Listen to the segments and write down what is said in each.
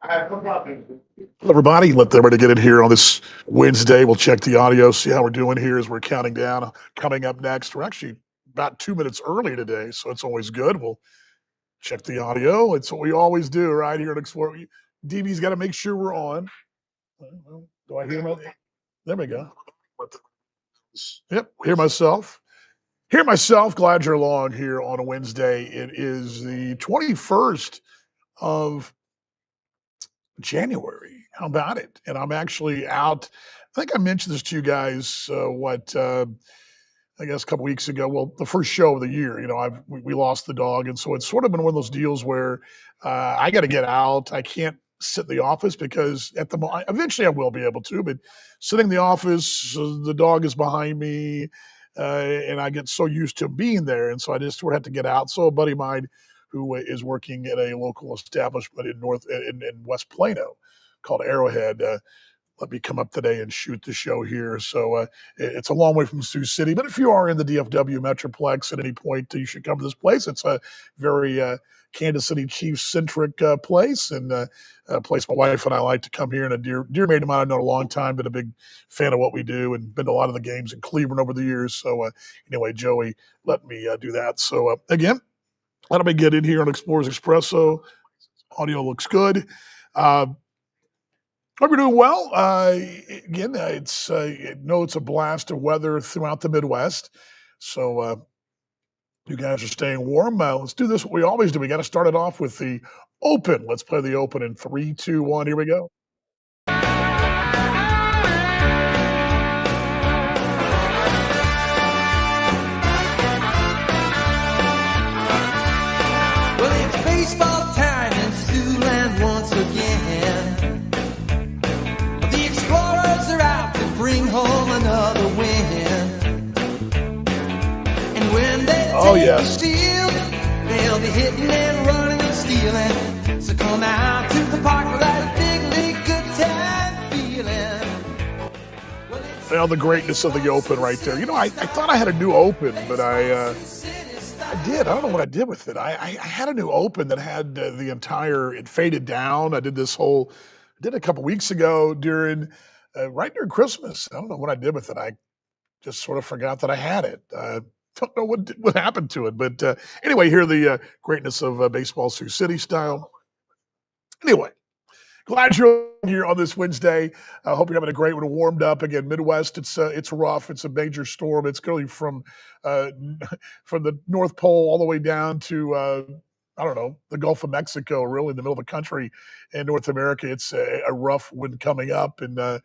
Hello, everybody. Let everybody get in here on this Wednesday. We'll check the audio, see how we're doing here as we're counting down. Coming up next, we're actually about 2 minutes early today, so it's always good. We'll check the audio. It's what we always do right here at Explore. DB's got to make sure we're on. Do I hear my? There we go. Yep, hear myself. Hear myself. Glad you're along here on a Wednesday. It is the 21st of January. How about it? And I'm actually out. I think I mentioned this to you guys. I guess a couple weeks ago. Well, the first show of the year. We lost the dog, and so it's sort of been one of those deals where I got to get out. I can't sit in the office because at the moment, eventually I will be able to, but sitting in the office, the dog is behind me, and I get so used to being there, and so I just sort of have to get out. So a buddy of mine who is working at a local establishment in West Plano called Arrowhead. Let me come up today and shoot the show here. So it's a long way from Sioux City, but if you are in the DFW Metroplex at any point, you should come to this place. It's a very Kansas City Chiefs centric place, and a place my wife and I like to come here. And a dear mate of mine I've known a long time, been a big fan of what we do, and been to a lot of the games in Cleveland over the years. So anyway, Joey let me do that. So again, let me get in here on Explorers Expresso. Audio looks good. Hope you're doing well. Again, it's a blast of weather throughout the Midwest. So you guys are staying warm. Let's do this what we always do. We got to start it off with the open. Let's play the open in 3, 2, 1. Here we go. Well, it's baseball time in Siouxland once again. The Explorers are out to bring home another win. And when they yes. the field, they'll be hitting and running and stealing. So come out to the park for that big league good time feeling. Well, the greatness of the open right there. I thought I had a new open, but I did. I don't know what I did with it. I had a new open that had the entire, it faded down. I did a couple weeks ago right during Christmas. I don't know what I did with it. I just sort of forgot that I had it. Don't know what happened to it. But anyway, here the greatness of baseball Sioux City style. Anyway, glad you're here on this Wednesday. I hope you're having a great one. Warmed up again. Midwest, it's rough. It's a major storm. It's going from the North Pole all the way down to I don't know, the Gulf of Mexico, really in the middle of the country in North America. It's a rough one coming up, and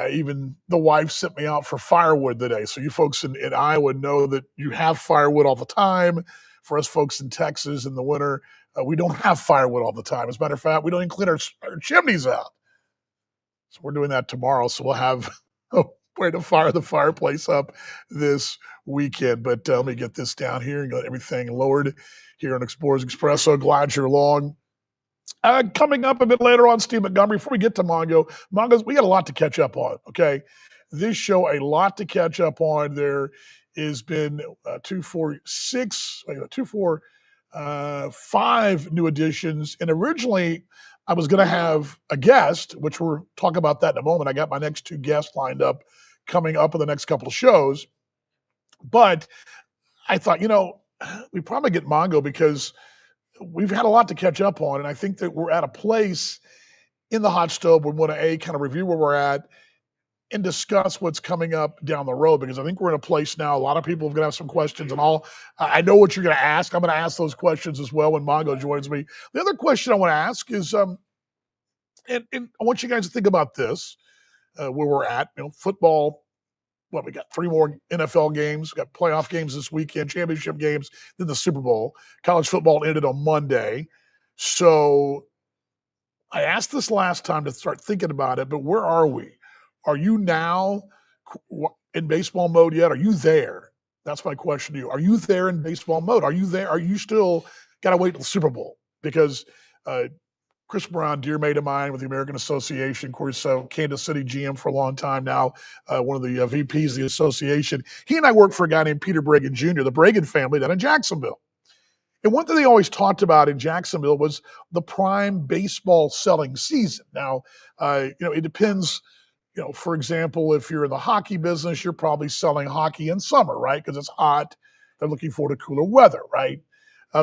even the wife sent me out for firewood today. So you folks in Iowa know that you have firewood all the time. For us folks in Texas in the winter, we don't have firewood all the time. As a matter of fact, we don't even clean our chimneys out. So we're doing that tomorrow. So we'll have a way to fire the fireplace up this weekend. But let me get this down here and get everything lowered here on Explorers Expresso. Glad you're along. Coming up a bit later on, Steve Montgomery. Before we get to Mongo's, we got a lot to catch up on. Okay, this show a lot to catch up on. There has been 5 new additions, and originally I was going to have a guest, which we'll talk about that in a moment. I got my next 2 guests lined up coming up in the next couple of shows, but I thought, we probably get Mongo because we've had a lot to catch up on, and I think that we're at a place in the hot stove we want to kind of review where we're at and discuss what's coming up down the road, because I think we're in a place now. A lot of people are going to have some questions, and I know what you're going to ask. I'm going to ask those questions as well when Mongo joins me. The other question I want to ask is, and I want you guys to think about this, where we're at. Football. What, we got 3 more NFL games, we got playoff games this weekend, championship games, then the Super Bowl. College football ended on Monday. So I asked this last time to start thinking about it, but where are we? Are you now in baseball mode yet? Are you there? That's my question to you. Are you there in baseball mode? Are you there? Are you still got to wait till the Super Bowl? Because Chris Brown, dear mate of mine with the American Association, of course, Kansas City GM for a long time now, one of the VPs of the association. He and I work for a guy named Peter Bragan Jr., the Bragan family down in Jacksonville. And one thing they always talked about in Jacksonville was the prime baseball selling season. Now, it depends. For example, if you're in the hockey business, you're probably selling hockey in summer, right? Because it's hot. They're looking forward to cooler weather, right?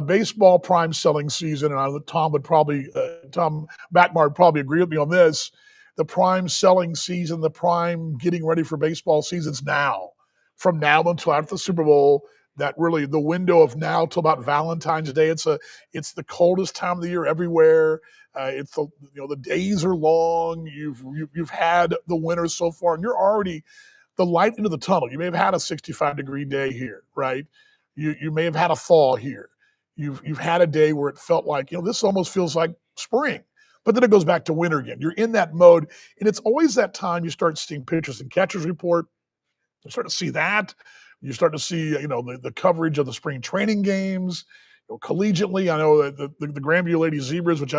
Baseball prime selling season, and Tom Backmar would probably agree with me on this. The prime selling season, the prime getting ready for baseball season's now. From now until after the Super Bowl, that really the window of now till about Valentine's Day. It's the coldest time of the year everywhere. It's the days are long. You've had the winter so far, and you're already the light into the tunnel. You may have had a 65-degree day here, right? You may have had a thaw here. You've had a day where it felt like this almost feels like spring, but then it goes back to winter again. You're in that mode, and it's always that time you start seeing pitchers and catchers report. You start to see that. You start to see, the coverage of the spring training games, collegiately. I know that the Grandview Lady Zebras, which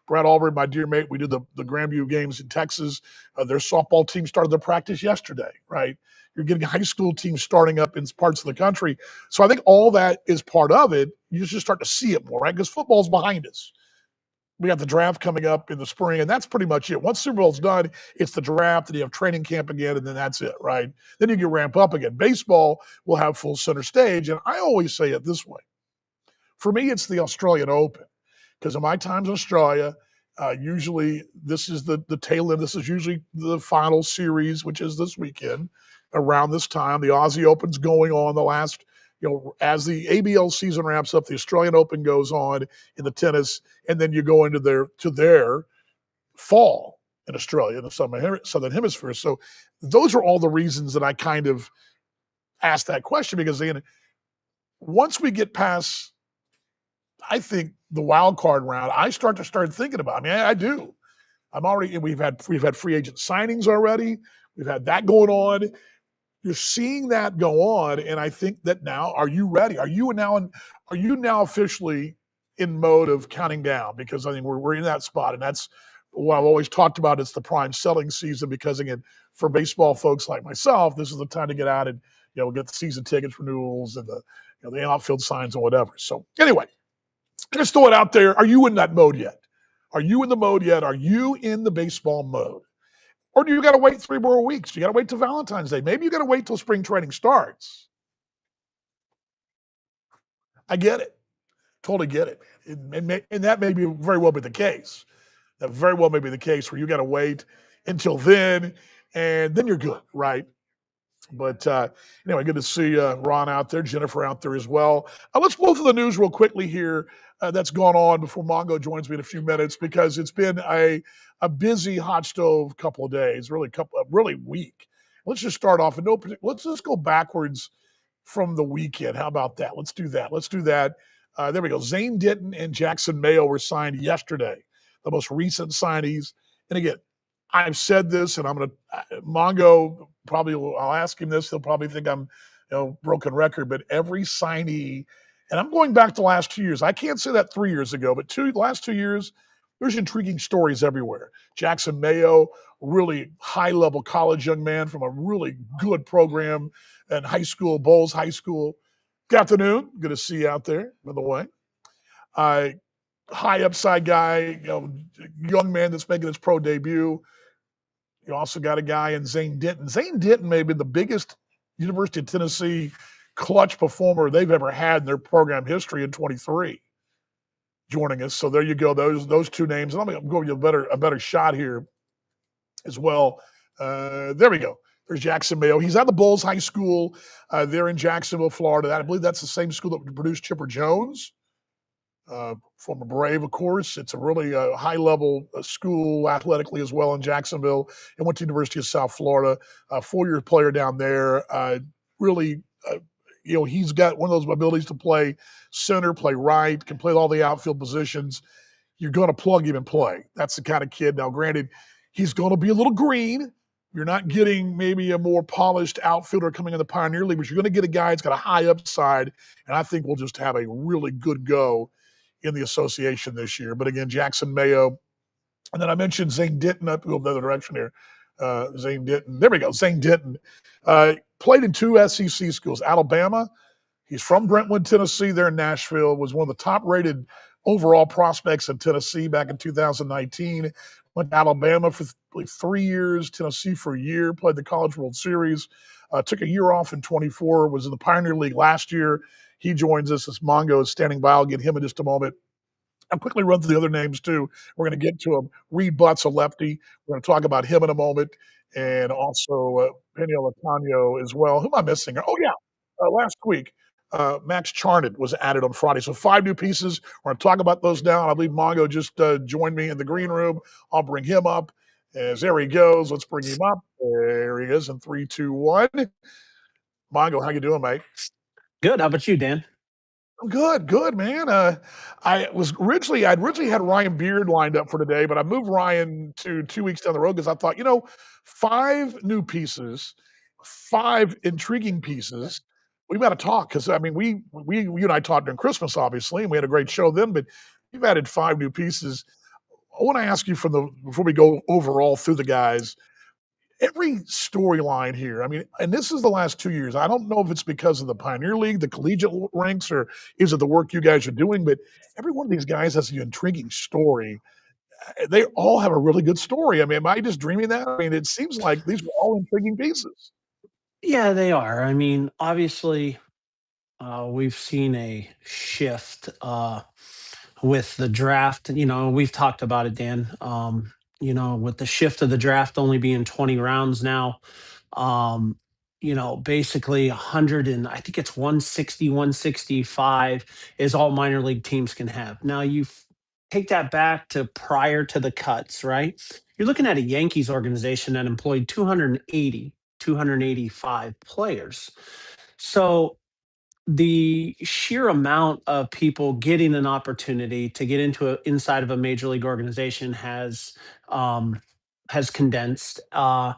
Brad Albert, my dear mate, we did the Grandview games in Texas. Their softball team started their practice yesterday, right? You're getting high school teams starting up in parts of the country. So I think all that is part of it. You just start to see it more, right? Because football's behind us. We got the draft coming up in the spring, and that's pretty much it. Once Super Bowl's done, it's the draft, and you have training camp again, and then that's it, right? Then you can ramp up again. Baseball will have full center stage, and I always say it this way. For me, it's the Australian Open, because in my times in Australia, usually this is the tail end. This is usually the final series, which is this weekend. Around this time, the Aussie Open's going on. The last, as the ABL season wraps up, the Australian Open goes on in the tennis, and then you go into their fall in Australia in the southern hemisphere. So those are all the reasons that I kind of asked that question, because again, once we get past, I think, the wild card round, I start thinking about. I mean, I do. We've had free agent signings already. We've had that going on. You're seeing that go on, and I think that now, are you ready? Are you now officially in mode of counting down? Because I think we're in that spot, and that's what I've always talked about. It's the prime selling season, because again, for baseball folks like myself, this is the time to get out and get the season tickets renewals and the outfield signs and whatever. So anyway, just throw it out there. Are you in that mode yet? Are you in the mode yet? Are you in the baseball mode? Or do you got to wait 3 more weeks? You got to wait till Valentine's Day. Maybe you got to wait till spring training starts. I get it. Totally get it. And that may be very well be the case. That very well may be the case where you got to wait until then, and then you're good, right? But anyway, good to see Ron out there, Jennifer out there as well. Let's blow through the news real quickly here that's gone on before Mongo joins me in a few minutes, because it's been a busy hot stove couple of days, really week. Let's just start off, let's just go backwards from the weekend. How about that? Let's do that. There we go. Zane Denton and Jackson Mayo were signed yesterday, the most recent signees. And again, I've said this, and I'm going to Mongo probably. I'll ask him this. He'll probably think I'm, broken record. But every signee, and I'm going back to the last 2 years. I can't say that 3 years ago, but last 2 years, there's intriguing stories everywhere. Jackson Mayo, really high-level college young man from a really good program in high school, Bowles High School. Good afternoon. Good to see you out there, by the way. High upside guy, young man that's making his pro debut. You also got a guy in Zane Denton. Zane Denton may have been the biggest University of Tennessee clutch performer they've ever had in their program history in 23, joining us. So there you go. Those two names. And I'm going to give you a better shot here as well. There we go. There's Jackson Mayo. He's at the Bowles High School there in Jacksonville, Florida. I believe that's the same school that produced Chipper Jones. Former Brave, of course. It's a really high-level school athletically as well in Jacksonville, and went to University of South Florida. 4-year player down there. Really, he's got one of those abilities to play center, play right, can play all the outfield positions. You're going to plug him and play. That's the kind of kid. Now, granted, he's going to be a little green. You're not getting maybe a more polished outfielder coming in the Pioneer League, but you're going to get a guy that's got a high upside, and I think we'll just have a really good go in the association this year. But again, Jackson Mayo. And then I mentioned Zane Denton. Up go the other direction here. Zane Denton. There we go. Zane Denton played in 2 SEC schools. Alabama. He's from Brentwood, Tennessee, there in Nashville, was one of the top rated overall prospects in Tennessee back in 2019. Went to Alabama for 3 years, Tennessee for a year, played the College World Series, took a year off in 24, was in the Pioneer League last year. He joins us as Mongo is standing by. I'll get him in just a moment. I'll quickly run through the other names too. We're going to get to him. Reed Butts, a lefty. We're going to talk about him in a moment, and also Pena Latano as well. Who am I missing? Oh yeah, last week Max Charnett was added on Friday. So 5 new pieces. We're going to talk about those now. I believe Mongo just joined me in the green room. I'll bring him up. As there he goes. Let's bring him up. There he is in 3, 2, 1. Mongo, how you doing, mate? Good. How about you, Dan? Good, good, man. I'd originally had Ryan Beard lined up for today, but I moved Ryan to 2 weeks down the road because I thought, 5 new pieces, 5 intriguing pieces. We've got to talk because I mean, you and I talked during Christmas, obviously, and we had a great show then. But you've added 5 new pieces. I want to ask you from the before we go overall through the guys every storyline here. I mean, and this is the last 2 years. I don't know if it's because of the Pioneer League, the collegiate ranks, or is it the work you guys are doing? But every one of these guys has an intriguing story. They all have a really good story. I mean, am I just dreaming that? I mean, it seems like these were all intriguing pieces. Yeah, they are. I mean, obviously, we've seen a shift with the draft. We've talked about it, Dan. With the shift of the draft only being 20 rounds now, um, basically 100 and I think it's 160, 165 is all minor league teams can have. Now, take that back to prior to the cuts, right? You're looking at a Yankees organization that employed 280, 285 players. So the sheer amount of people getting an opportunity to get inside of a major league organization um, has condensed. The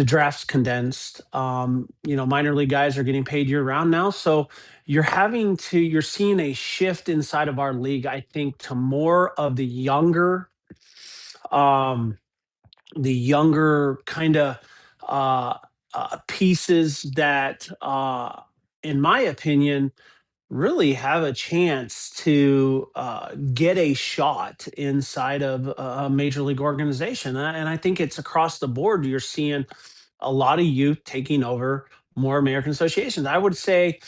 draft's condensed. Minor league guys are getting paid year round now, so you're seeing a shift inside of our league. I think to more of um, the younger kind of uh, pieces that, in my opinion, really have a chance to get a shot inside of a major league organization. And I think it's across the board. You're seeing a lot of youth taking over more American associations. I would say,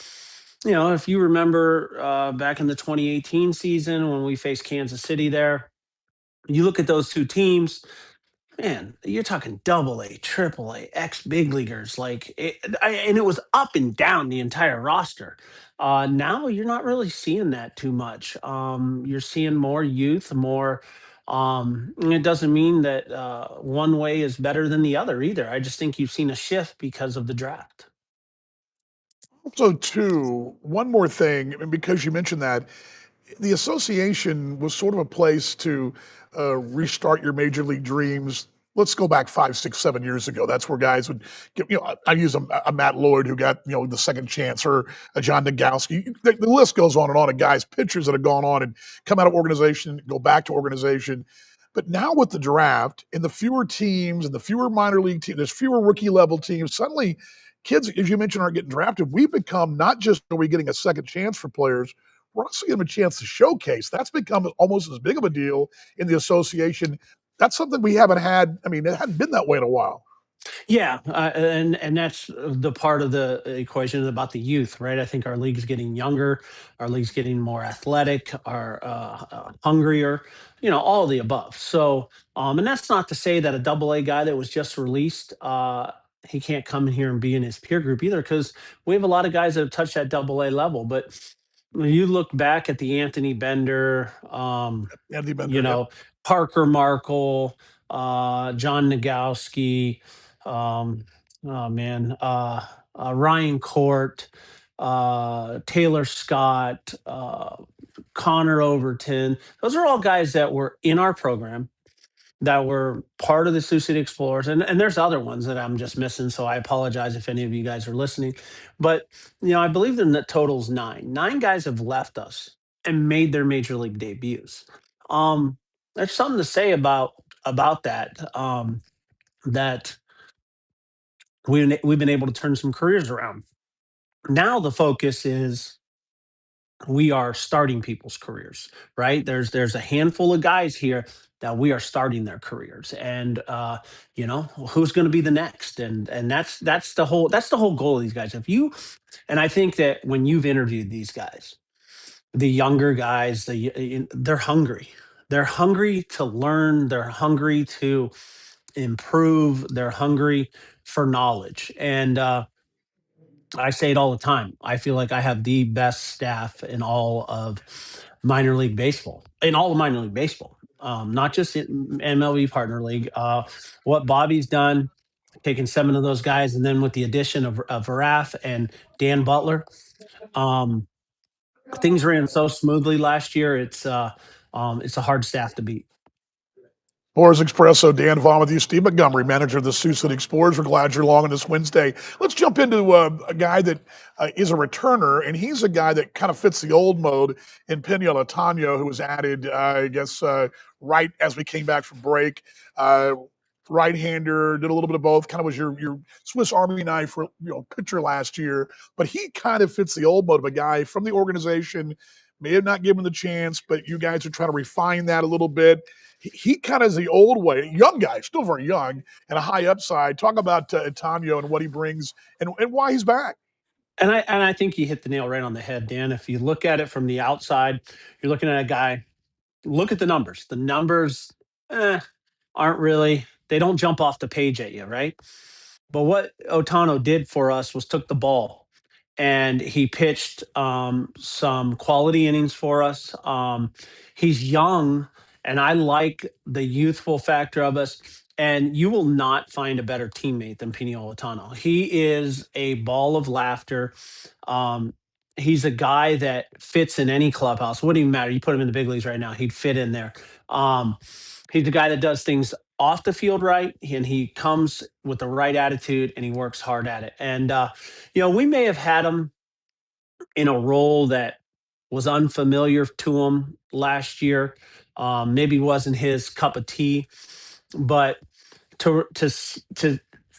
if you remember back in the 2018 season when we faced Kansas City there, you look at those two teams, man, you're talking double A, triple A, ex big leaguers, and it was up and down the entire roster. Now you're not really seeing that too much. You're seeing more youth, more. And it doesn't mean that one way is better than the other either. I just think you've seen a shift because of the draft. Also, too, one more thing, and because you mentioned that, the association was sort of a place to restart your major league dreams. Let's go back 5, 6, 7 years ago. That's where guys would get, I use a Matt Lloyd who got, the second chance, or a John Nagowski. The list goes on and on of guys, pitchers that have gone on and come out of organization, go back to organization. But now with the draft and the fewer teams and the fewer minor league teams, there's fewer rookie level teams. Suddenly, kids, as you mentioned, aren't getting drafted. We become not just are we getting a second chance for players, we're also giving them a chance to showcase. That's become almost as big of a deal in the association. That's something we haven't had. I mean, it hadn't been that way in a while. Yeah, and that's the part of the equation about the youth, right? I think our league's getting younger, our league's getting more athletic, our hungrier, all of the above. So, and that's not to say that a double A guy that was just released, he can't come in here and be in his peer group either, because we have a lot of guys that have touched that double A level. But when you look back at the Anthony Bender, Andy you Bender, yep. know, Parker Markle, John Nagowski, oh man, Ryan Court, Taylor Scott, Connor Overton. Those are all guys that were in our program that were part of the Sioux City Explorers, and there's other ones that I'm just missing. So I apologize if any of you guys are listening. But I believe the total's nine. Nine guys have left us and made their major league debuts. Um, there's something to say about that. That we've been able to turn some careers around. Now the focus is we are starting people's careers, right? There's a handful of guys here that we are starting their careers, and who's going to be the next, and that's the whole goal of these guys. If you and I think that when you've interviewed these guys, the younger guys, they're hungry. They're hungry to learn. They're hungry to improve. They're hungry for knowledge, and I say it all the time. I feel like I have the best staff in all of minor league baseball, in all of minor league baseball, not just in MLB partner league. What Bobby's done, taking seven of those guys, and then with the addition of Varaf and Dan Butler, um, things ran so smoothly last year. It's a hard staff to beat. Explorers Expresso, Dan Vaughn with you, Steve Montgomery, manager of the Sioux City Explorers. We're glad you're along on this Wednesday. Let's jump into a guy that is a returner, and he's a guy that kind of fits the old mode in Piniel Otano, who was added, I guess, right as we came back from break. Uh, Right-hander, did a little bit of both. Kind of was your Swiss Army knife, for, pitcher last year. But he kind of fits the old mode of a guy from the organization. May have not given the chance, but you guys are trying to refine that a little bit. He kind of is the old way, young guy, still very young, and a high upside. Talk about Antonio and what he brings and why he's back. And I think you hit the nail right on the head, Dan. If you look at it from the outside, you're looking at a guy. Look at the numbers. The numbers eh, aren't really. They don't jump off the page at you, right? But what Otano did for us was took the ball and he pitched some quality innings for us. He's young, and I like the youthful factor of us. And you will not find a better teammate than Pino Otano. He is a ball of laughter. Um, he's a guy that fits in any clubhouse. Wouldn't even matter. You put him in the big leagues right now, he'd fit in there. Um, he's a guy that does things off the field right, and he comes with the right attitude and he works hard at it. And we may have had him in a role that was unfamiliar to him last year. Maybe wasn't his cup of tea, but to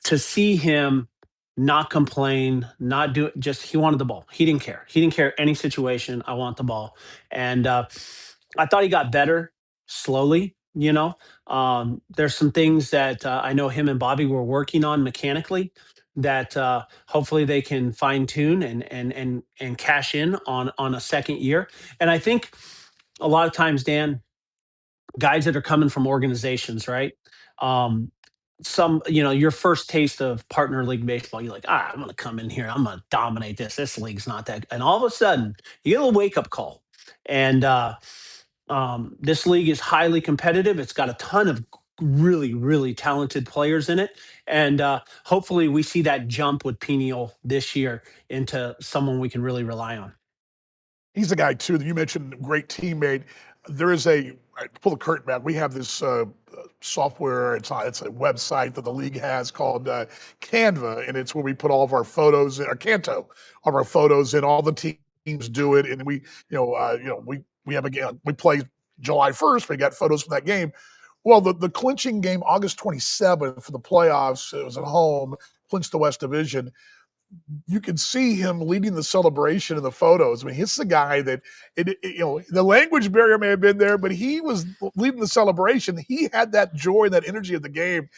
to see him not complain, not do it, just he wanted the ball. He didn't care. He didn't care any situation. I want the ball, and I thought he got better slowly. There's some things that I know him and Bobby were working on mechanically that hopefully they can fine tune and cash in on a second year. And I think a lot of times, Dan, guys that are coming from organizations, right? Um, your first taste of partner league baseball, you're like, I'm going to come in here. I'm going to dominate this. This league's not that. And all of a sudden, you get a little wake up call. And this league is highly competitive. It's got a ton of really, really talented players in it. And hopefully, we see that jump with Peniel this year into someone we can really rely on. He's a guy too that you mentioned, great teammate. There is pull the curtain back. We have this software. It's a website that the league has called Canva, and it's where we put all of our photos in, or Canto, all of our photos in. All the teams do it, and we have a game. We play July 1st. We got photos from that game. Well, the clinching game, August 27th for the playoffs. It was at home, clinched the West Division. You can see him leading the celebration in the photos. I mean, he's the guy that the language barrier may have been there, but he was leading the celebration. He had that joy, that energy of the game,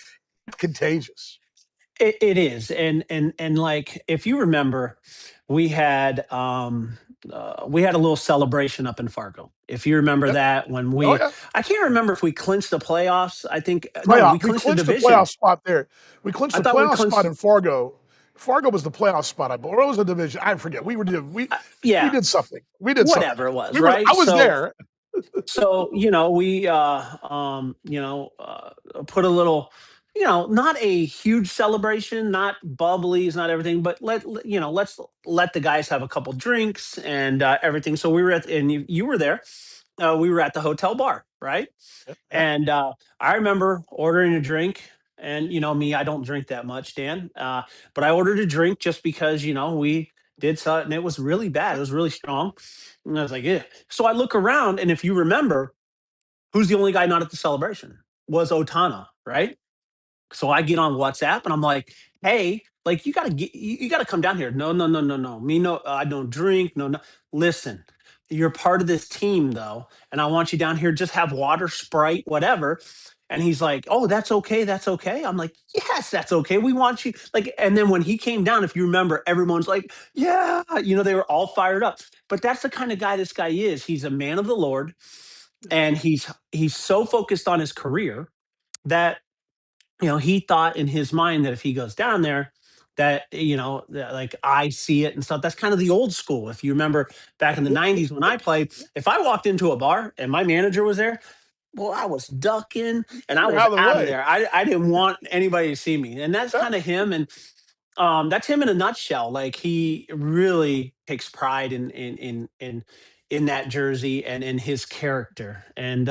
contagious. It is, and like if you remember, we had we had a little celebration up in Fargo. If you remember Yep. that when Oh we, yeah, I can't remember if we clinched the playoffs. I think no, playoff. we We clinched the clinched the playoff division. spot there. We clinched I the thought we playoff spot clinched. in Fargo. Fargo was the playoff spot, I believe. Or it was a division. I forget. We Yeah, did something. We did something. whatever it was, We were. right? I was So there. we put a little, not a huge celebration, not bubblies, not everything, but let's let the guys have a couple drinks and everything. So we were and you were there. We were at the hotel bar, right? Yeah. And I remember ordering a drink. And me, I don't drink that much, Dan. But I ordered a drink just because we did something. It was really bad. It was really strong. And I was like, yeah. So I look around, and if you remember, who's the only guy not at the celebration? Was Otana, right? So I get on WhatsApp and I'm like, hey. Like, you gotta come down here. No, no, no, no, no. Me, no, I don't drink. No, no. Listen, you're part of this team though, and I want you down here. Just have water, Sprite, whatever. And he's like, "Oh, that's okay. That's okay." I'm like, "Yes, that's okay. We want you." Like, and then when he came down, if you remember, everyone's like, "Yeah," they were all fired up. But that's the kind of guy this guy is. He's a man of the Lord, and he's so focused on his career that he thought in his mind that if he goes down there, that that, like, I see it and stuff. That's kind of the old school. If you remember back in the '90s when I played, if I walked into a bar and my manager was there, well, I was ducking and I You're was out of the out of way. there. I didn't want anybody to see me, and that's Yeah. kind of him. And that's him in a nutshell. Like, he really takes pride in that jersey and in his character. And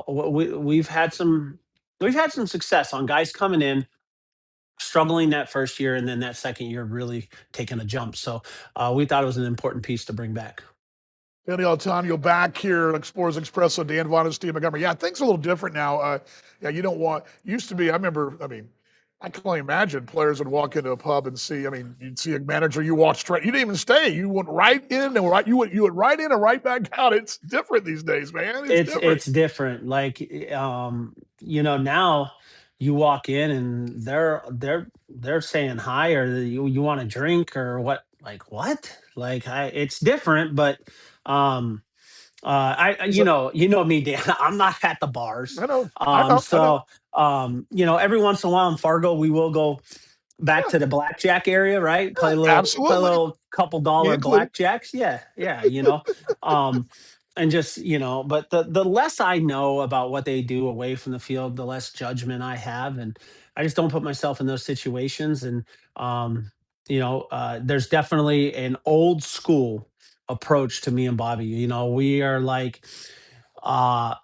we've had some success on guys coming in struggling that first year, and then that second year really taking a jump. So we thought it was an important piece to bring back. Danny Altanio back here at Explorers Expresso, Dan Vaughn and Steve Montgomery. Yeah, things are a little different now. Yeah, you don't want, used to be, I remember, I mean, I can only imagine players would walk into a pub and see, I mean, you'd see a manager, you walk straight, you didn't even stay. You went right in and you went right in and right back out. It's different these days, man. It's different. It's different. Like, now you walk in and they're saying hi, or you want a drink or what? Like, what? Like, it's different. But It's a, you know me, Dan. I'm not at the bars. I know, I know, I know. So every once in a while in Fargo, we will go back Yeah, to the blackjack area, right? Play a absolutely. little couple Me dollar included. blackjacks. Yeah, yeah, and just, but the less I know about what they do away from the field, the less judgment I have, and I just don't put myself in those situations. And there's definitely an old school approach to me and Bobby. We are like, uh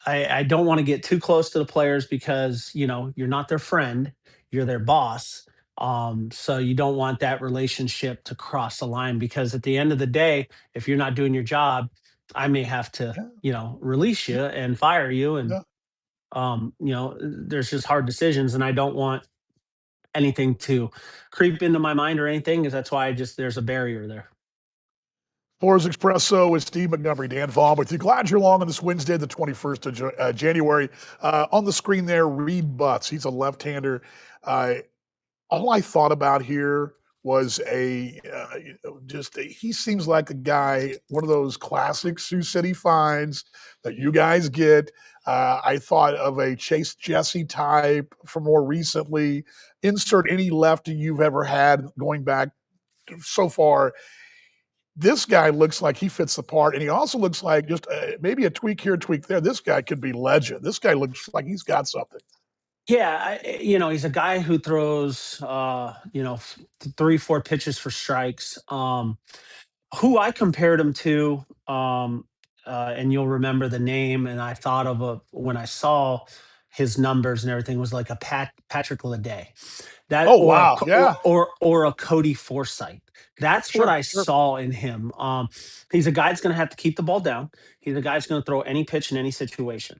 I don't want to get too close to the players because you're not their friend, you're their boss. So you don't want that relationship to cross the line, because at the end of the day, if you're not doing your job, I may have to Yeah, release yeah, you and fire you. And yeah. there's just hard decisions, and I don't want anything to creep into my mind or anything, because that's why there's a barrier there. Forza Expresso with Steve Montgomery, Dan Vaughn with you. Glad you're along on this Wednesday, the 21st of January. On the screen there, Reed Butts. He's a left-hander. Uh, all I thought about here was he seems like a guy, one of those classic Sioux City finds that you guys get. I thought of a Chase Jesse type for more recently. Insert any lefty you've ever had going back so far. This guy looks like he fits the part, and he also looks like just maybe a tweak here, tweak there. This guy could be legend. This guy looks like he's got something. Yeah, he's a guy who throws, 3, 4 pitches for strikes. Who I compared him to, and you'll remember the name, and I thought of when I saw his numbers and everything, was like a Patrick Leday. That, Oh or a wow, yeah, or a Cody Forsythe. That's what sure, I sure. saw in him. He's a guy that's going to have to keep the ball down. He's a guy that's going to throw any pitch in any situation.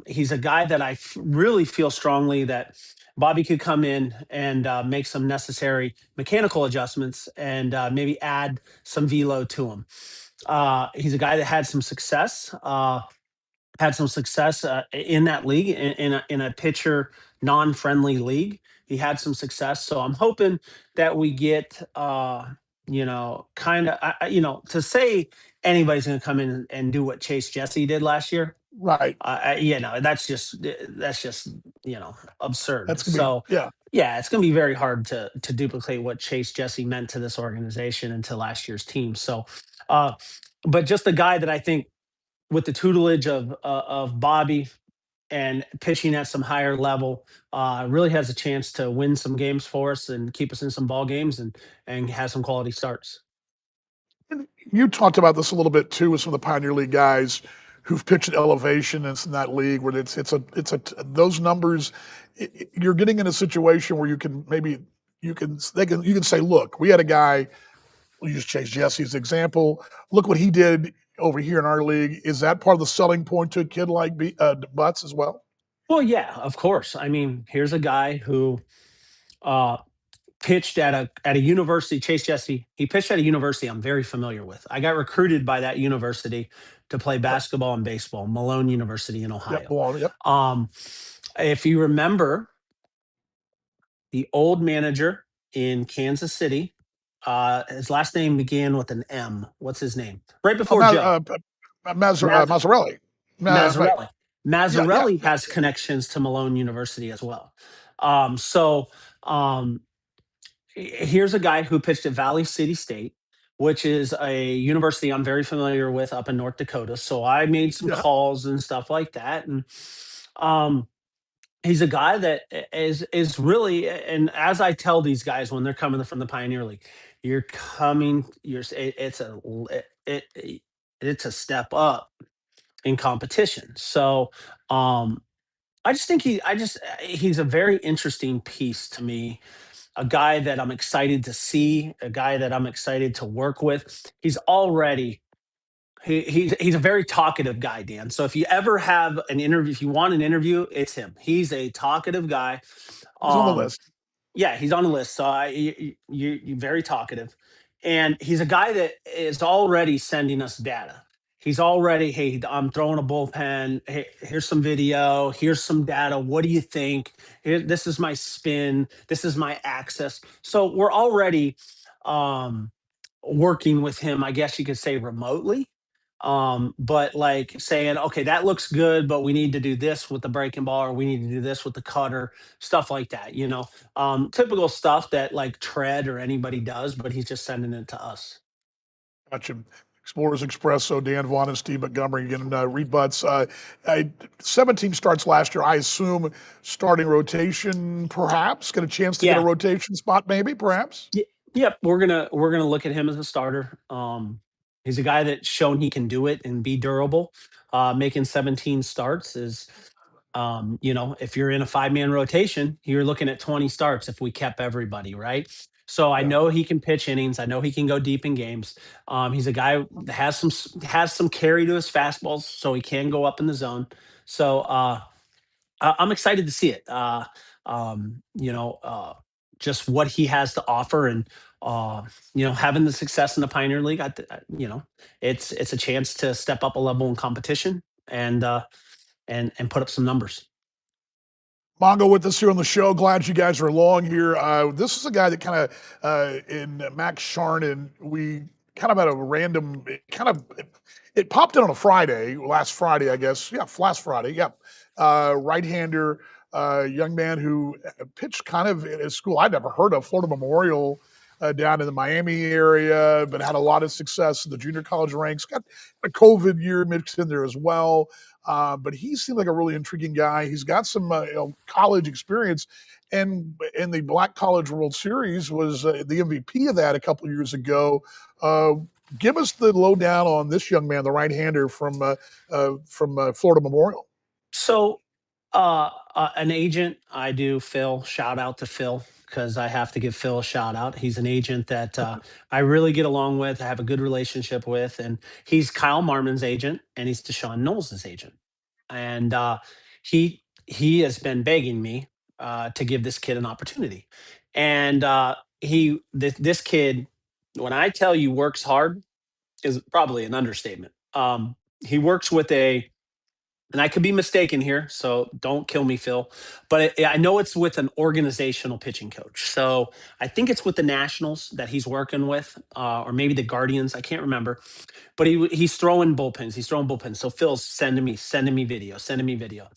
He's a guy that really feel strongly that Bobby could come in and make some necessary mechanical adjustments, and maybe add some velo to him. He's a guy that had some success in that league, in a pitcher non-friendly league. He had some success, so I'm hoping that we get kind of, to say anybody's going to come in and do what Chase Jesse did last year. Right. That's just absurd. That's gonna be So yeah. yeah, it's going to be very hard to duplicate what Chase Jesse meant to this organization and to last year's team. So, uh, but just a guy that I think, with the tutelage of Bobby and pitching at some higher level, really has a chance to win some games for us and keep us in some ball games, and have some quality starts. And you talked about this a little bit too with some of the Pioneer League guys who've pitched at elevation in that league where it's a those numbers. You're getting in a situation where you can maybe you can say, look, we had a guy. We'll use Chase Jesse's example. Look what he did over here in our league. Is that part of the selling point to a kid like Butts as well? Well, yeah, of course. I mean, here's a guy who uh, pitched at a university, Chase Jesse. He pitched at a university I'm very familiar with. I got recruited by that university to play Yep, basketball and baseball, Malone University in yep, Ohio. belong, yep. Um, if you remember, the old manager in Kansas City, his last name began with an M. What's his name? Right Oh, before Joe. Maz- Mazzarelli. Right. Mazzarelli. Yeah, yeah, Mazzarelli yeah. has connections to Malone University as well. So um, here's a guy who pitched at Valley City State, which is a university I'm very familiar with up in North Dakota. So I made some Yeah. calls and stuff like that. And um, he's a guy that is really, and as I tell these guys when they're coming from the Pioneer League, you're coming, it's a step up in competition. So um, I just think he's a very interesting piece to me, a guy that I'm excited to see, a guy that I'm excited to work with. He's a very talkative guy, Dan. So if you ever have an interview, if you want an interview, it's him. He's a talkative guy. He's on the Um, list. yeah, he's on the list. So you're very talkative, and he's a guy that is already sending us data. He's already, hey, I'm throwing a bullpen. Hey, here's some video. Here's some data. What do you think? This is my spin. This is my access. So we're already um, working with him. I guess you could say remotely, but like saying, okay, that looks good, but we need to do this with the breaking ball, or we need to do this with the cutter, stuff like that, typical stuff that like Tread or anybody does, but he's just sending it to us. Gotcha. Explorers Expresso, Dan Vaughn and Steve Montgomery getting rebuts. 17 starts last year. I assume starting rotation, perhaps get a chance to get a Yeah. rotation spot, maybe, perhaps. Yep, we're gonna look at him as a starter. He's a guy that's shown he can do it and be durable. Making 17 starts is, if you're in a 5-man rotation, you're looking at 20 starts if we kept everybody, right? So I Yeah. know he can pitch innings. I know he can go deep in games. He's a guy that has some carry to his fastballs, so he can go up in the zone. So I'm excited to see it. Um, you know, uh, just what he has to offer, and having the success in the Pioneer League. It's a chance to step up a level in competition and put up some numbers. Mongo with us here on the show. Glad you guys are along here. This is a guy that kind of, in Max Sharnin, we kind of had a random, it popped in on a Friday, last Friday, I guess. Yeah, last Friday. Yeah. Right-hander, young man who pitched kind of at a school I'd never heard of, Florida Memorial, down in the Miami area, but had a lot of success in the junior college ranks. Got a COVID year mixed in there as well. But he seemed like a really intriguing guy. He's got some college experience, and in the Black College World Series was the MVP of that a couple of years ago. Uh, Give us the lowdown on this young man, the right-hander from Florida Memorial. So, an agent, I do Phil. Shout out to Phil because I have to give Phil a shout out. He's an agent that I really get along with. I have a good relationship with, and he's Kyle Marmon's agent, and he's Deshaun Knowles' agent. And he has been begging me to give this kid an opportunity. And this kid, when I tell you works hard, is probably an understatement. He works with and I could be mistaken here, so don't kill me, Phil. But I know it's with an organizational pitching coach. So I think it's with the Nationals that he's working with, or maybe the Guardians. I can't remember. But he's throwing bullpens. He's throwing bullpens. So Phil's sending me video, sending me video.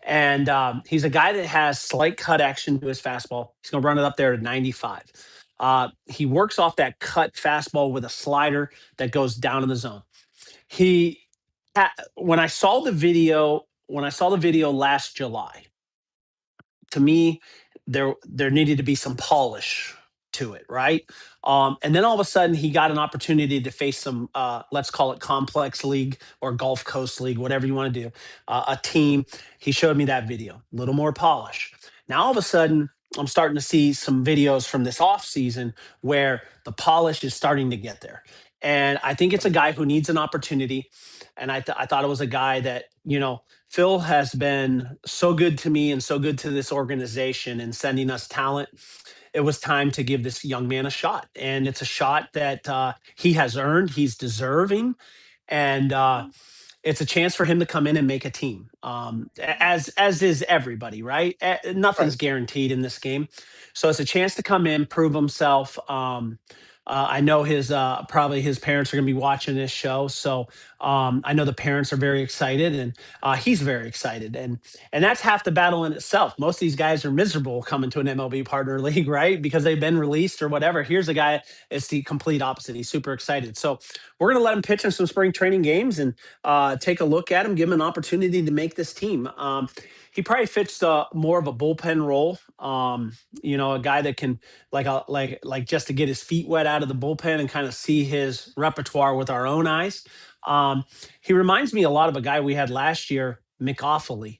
And he's a guy that has slight cut action to his fastball. He's going to run it up there to 95. He works off that cut fastball with a slider that goes down in the zone. He when I saw the video last July, to me, there needed to be some polish to it, right? And then all of a sudden, he got an opportunity to face some, let's call it complex league or Gulf Coast League, whatever you want to do, a team. He showed me that video, a little more polish. Now all of a sudden, I'm starting to see some videos from this off season where the polish is starting to get there. And I think it's a guy who needs an opportunity. And I thought it was a guy that, Phil has been so good to me and so good to this organization and sending us talent. it was time to give this young man a shot, and it's a shot that he has earned. He's deserving, and it's a chance for him to come in and make a team. As is everybody, right? Right. Nothing's guaranteed in this game, so it's a chance to come in, prove himself. I know his probably his parents are going to be watching this show, so I know the parents are very excited, and he's very excited, and that's half the battle in itself. Most of these guys are miserable coming to an MLB partner league, right? Because they've been released or whatever. Here's a guy, it's the complete opposite. He's super excited. So we're going to let him pitch in some spring training games and take a look at him, give him an opportunity to make this team. He probably fits more of a bullpen role. A guy that can like just to get his feet wet out of the bullpen and kind of see his repertoire with our own eyes. Um, he reminds me a lot of a guy we had last year, Mick Offaly.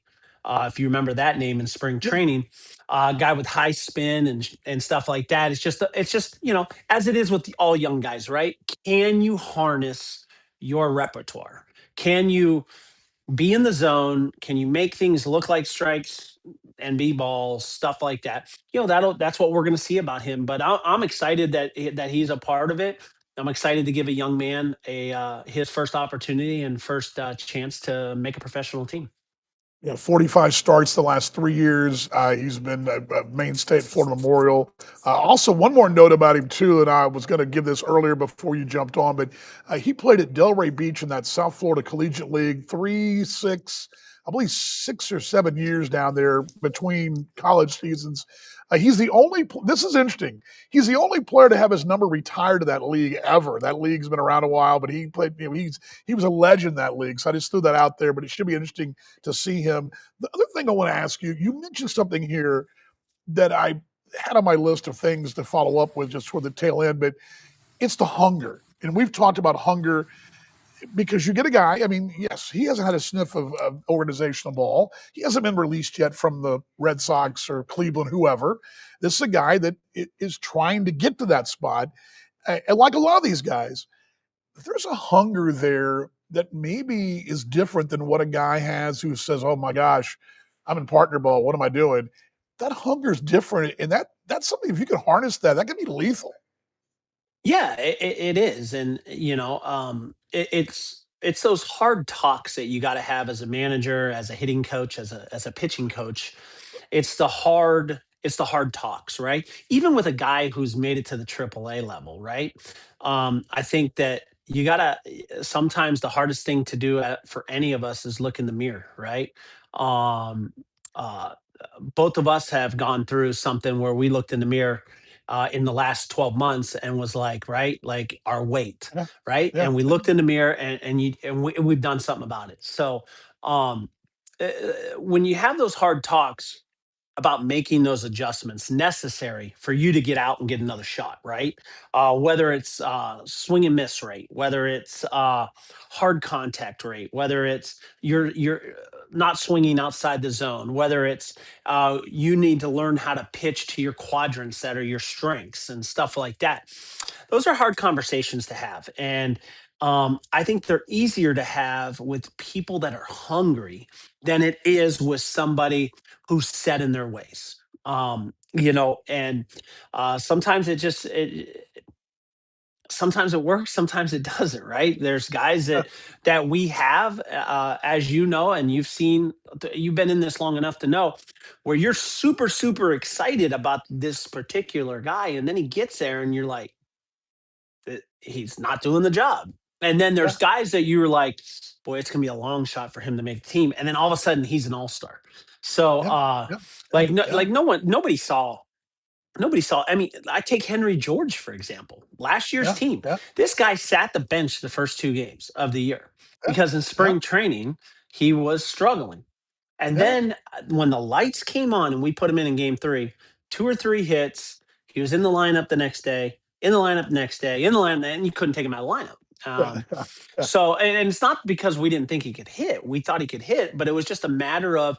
If you remember that name in spring Yeah. training, guy with high spin and stuff like that. It's just as it is with all young guys, right? Can you harness your repertoire? Can you be in the zone? Can you make things look like strikes and be balls, stuff like that? That's what we're going to see about him. But I'm excited that he's a part of it. I'm excited to give a young man a his first opportunity and first chance to make a professional team. 45 starts the last 3 years. He's been a mainstay at Florida Memorial. Also, one more note about him too, and I was going to give this earlier before you jumped on, but he played at Delray Beach in that South Florida Collegiate League 3, 6, I believe 6 or 7 years down there between college seasons. He's the only. This is interesting. He's the only player to have his number retired to that league ever. That league's been around a while, but he played. He was a legend in that league. So I just threw that out there. But it should be interesting to see him. The other thing I want to ask you, you mentioned something here that I had on my list of things to follow up with just for the tail end, but it's the hunger. And we've talked about hunger because you get a guy, I mean, yes, he hasn't had a sniff of organizational ball. He hasn't been released yet from the Red Sox or Cleveland, whoever. This is a guy that is trying to get to that spot. And like a lot of these guys, there's a hunger there that maybe is different than what a guy has who says, "Oh my gosh, I'm in partner ball. What am I doing?" That hunger is different, and that's something. If you can harness that, that can be lethal. Yeah, it is, and it's those hard talks that you got to have as a manager, as a hitting coach, as a pitching coach. It's the hard talks, right? Even with a guy who's made it to the AAA level, right? I think that you gotta sometimes the hardest thing to do for any of us is look in the mirror, right? Um, uh, Both of us have gone through something where we looked in the mirror in the last 12 months and was like, right, like our weight, Yeah, right? yeah, And we yeah. looked in the mirror and we've done something about it. So um, when you have those hard talks, about making those adjustments necessary for you to get out and get another shot, right? Whether it's swing and miss rate, whether it's hard contact rate, whether it's you're not swinging outside the zone, whether it's you need to learn how to pitch to your quadrants that are your strengths and stuff like that. Those are hard conversations to have, and I think they're easier to have with people that are hungry than it is with somebody who's set in their ways. And sometimes sometimes it works, sometimes it doesn't, right? There's guys that we have, as you know, and you've been in this long enough to know, where you're super super excited about this particular guy, and then he gets there, and you're like, he's not doing the job. And then Yeah, there's guys that you were like, boy, it's gonna be a long shot for him to make the team. And then all of a sudden he's an all-star. So yeah, yeah, yeah, like no, yeah, like no one nobody saw. I mean, I take Henry George, for example. Last year's yeah, team. yeah, This guy sat the bench the first two games of the year yeah, because in yeah, spring training he was struggling. And yeah. then when the lights came on and we put him in game three, two or three hits, he was in the lineup the next day, in the lineup the next day, in the lineup, and you couldn't take him out of the lineup. So, and it's not because we didn't think he could hit. We thought he could hit, but it was just a matter of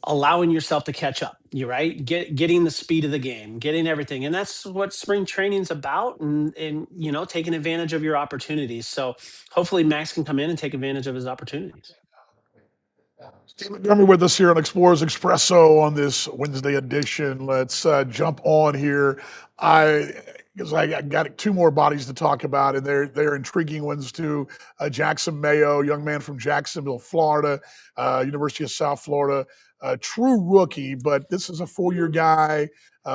allowing yourself to catch up. You right, getting the speed of the game, getting everything, and that's what spring training's about. And taking advantage of your opportunities. So hopefully Max can come in and take advantage of his opportunities. Steve Montgomery with us here on Explorers Expresso on this Wednesday edition. Let's jump on here. I because I got two more bodies to talk about, and they're intriguing ones too. Jackson Mayo, young man from Jacksonville, Florida, University of South Florida, true rookie, but this is a 4-year guy.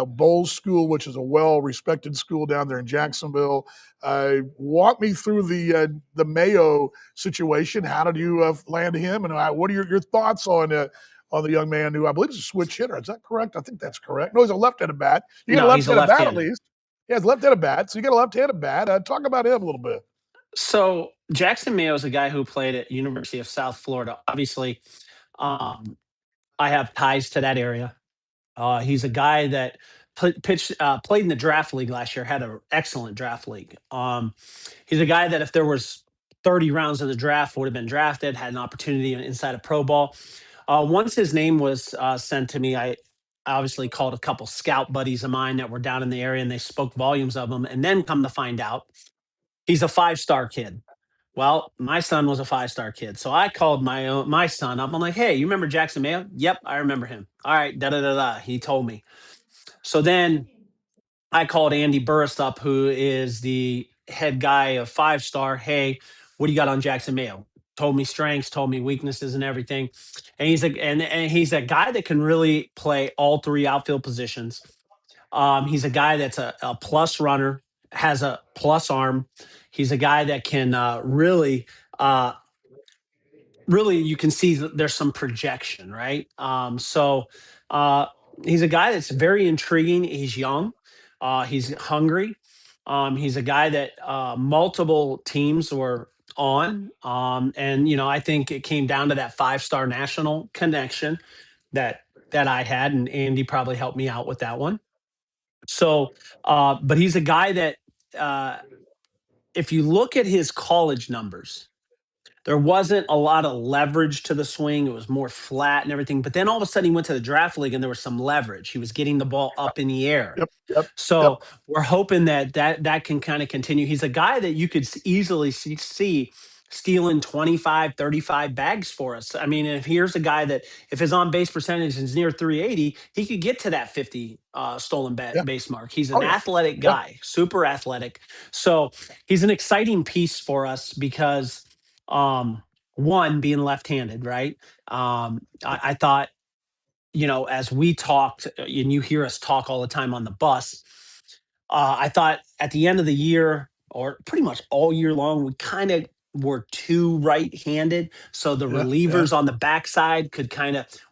Bowles School, which is a well-respected school down there in Jacksonville. Walk me through the Mayo situation. How did you land him, and what are your thoughts on the young man who I believe is a switch hitter? Is that correct? I think that's correct. No, he's a left-handed bat. You got a No, he's a left-handed bat at left-handed. least. He has left-handed bat, so you got a left-handed bat. Talk about him a little bit. So Jackson Mayo is a guy who played at University of South Florida. Obviously, um, I have ties to that area. He's a guy that played in the draft league last year. Had an excellent draft league. He's a guy that if there was 30 rounds of the draft would have been drafted. Had an opportunity inside of pro ball. Once his name was sent to me, I obviously called a couple scout buddies of mine that were down in the area, and they spoke volumes of him. And then come to find out, he's a 5-star kid. Well, my son was a 5-star kid, so I called my son up. I'm like, "Hey, you remember Jackson Mayo?" "Yep, I remember him." "All right, da da da da." He told me. So then I called Andy Burris up, who is the head guy of 5-star. "Hey, what do you got on Jackson Mayo?" Told me strengths, told me weaknesses, and everything. And he's a guy that can really play all three outfield positions. He's a guy that's a plus runner, has a plus arm. He's a guy that can uh, really you can see that there's some projection, right? Uh, he's a guy that's very intriguing. He's young, he's hungry. He's a guy that multiple teams were on, and I think it came down to that 5-star national connection that I had, and Andy probably helped me out with that one. So, but he's a guy that, uh, if you look at his college numbers, there wasn't a lot of leverage to the swing. It was more flat and everything. But then all of a sudden, he went to the draft league and there was some leverage. He was getting the ball up in the air. Yep, yep, yep. So we're hoping that that can kind of continue. He's a guy that you could easily see stealing 25, 35 bags for us. I mean, if here's a guy that if his on base percentage is near 380, he could get to that 50 stolen Yeah. base mark. He's Oh an yeah. athletic Yeah. guy, super athletic. So he's an exciting piece for us because um, one, being left-handed, right? I thought, as we talked, and you hear us talk all the time on the bus, I thought at the end of the year, or pretty much all year long, we kind of were too right-handed. So the Yeah. Yeah. relievers on the backside could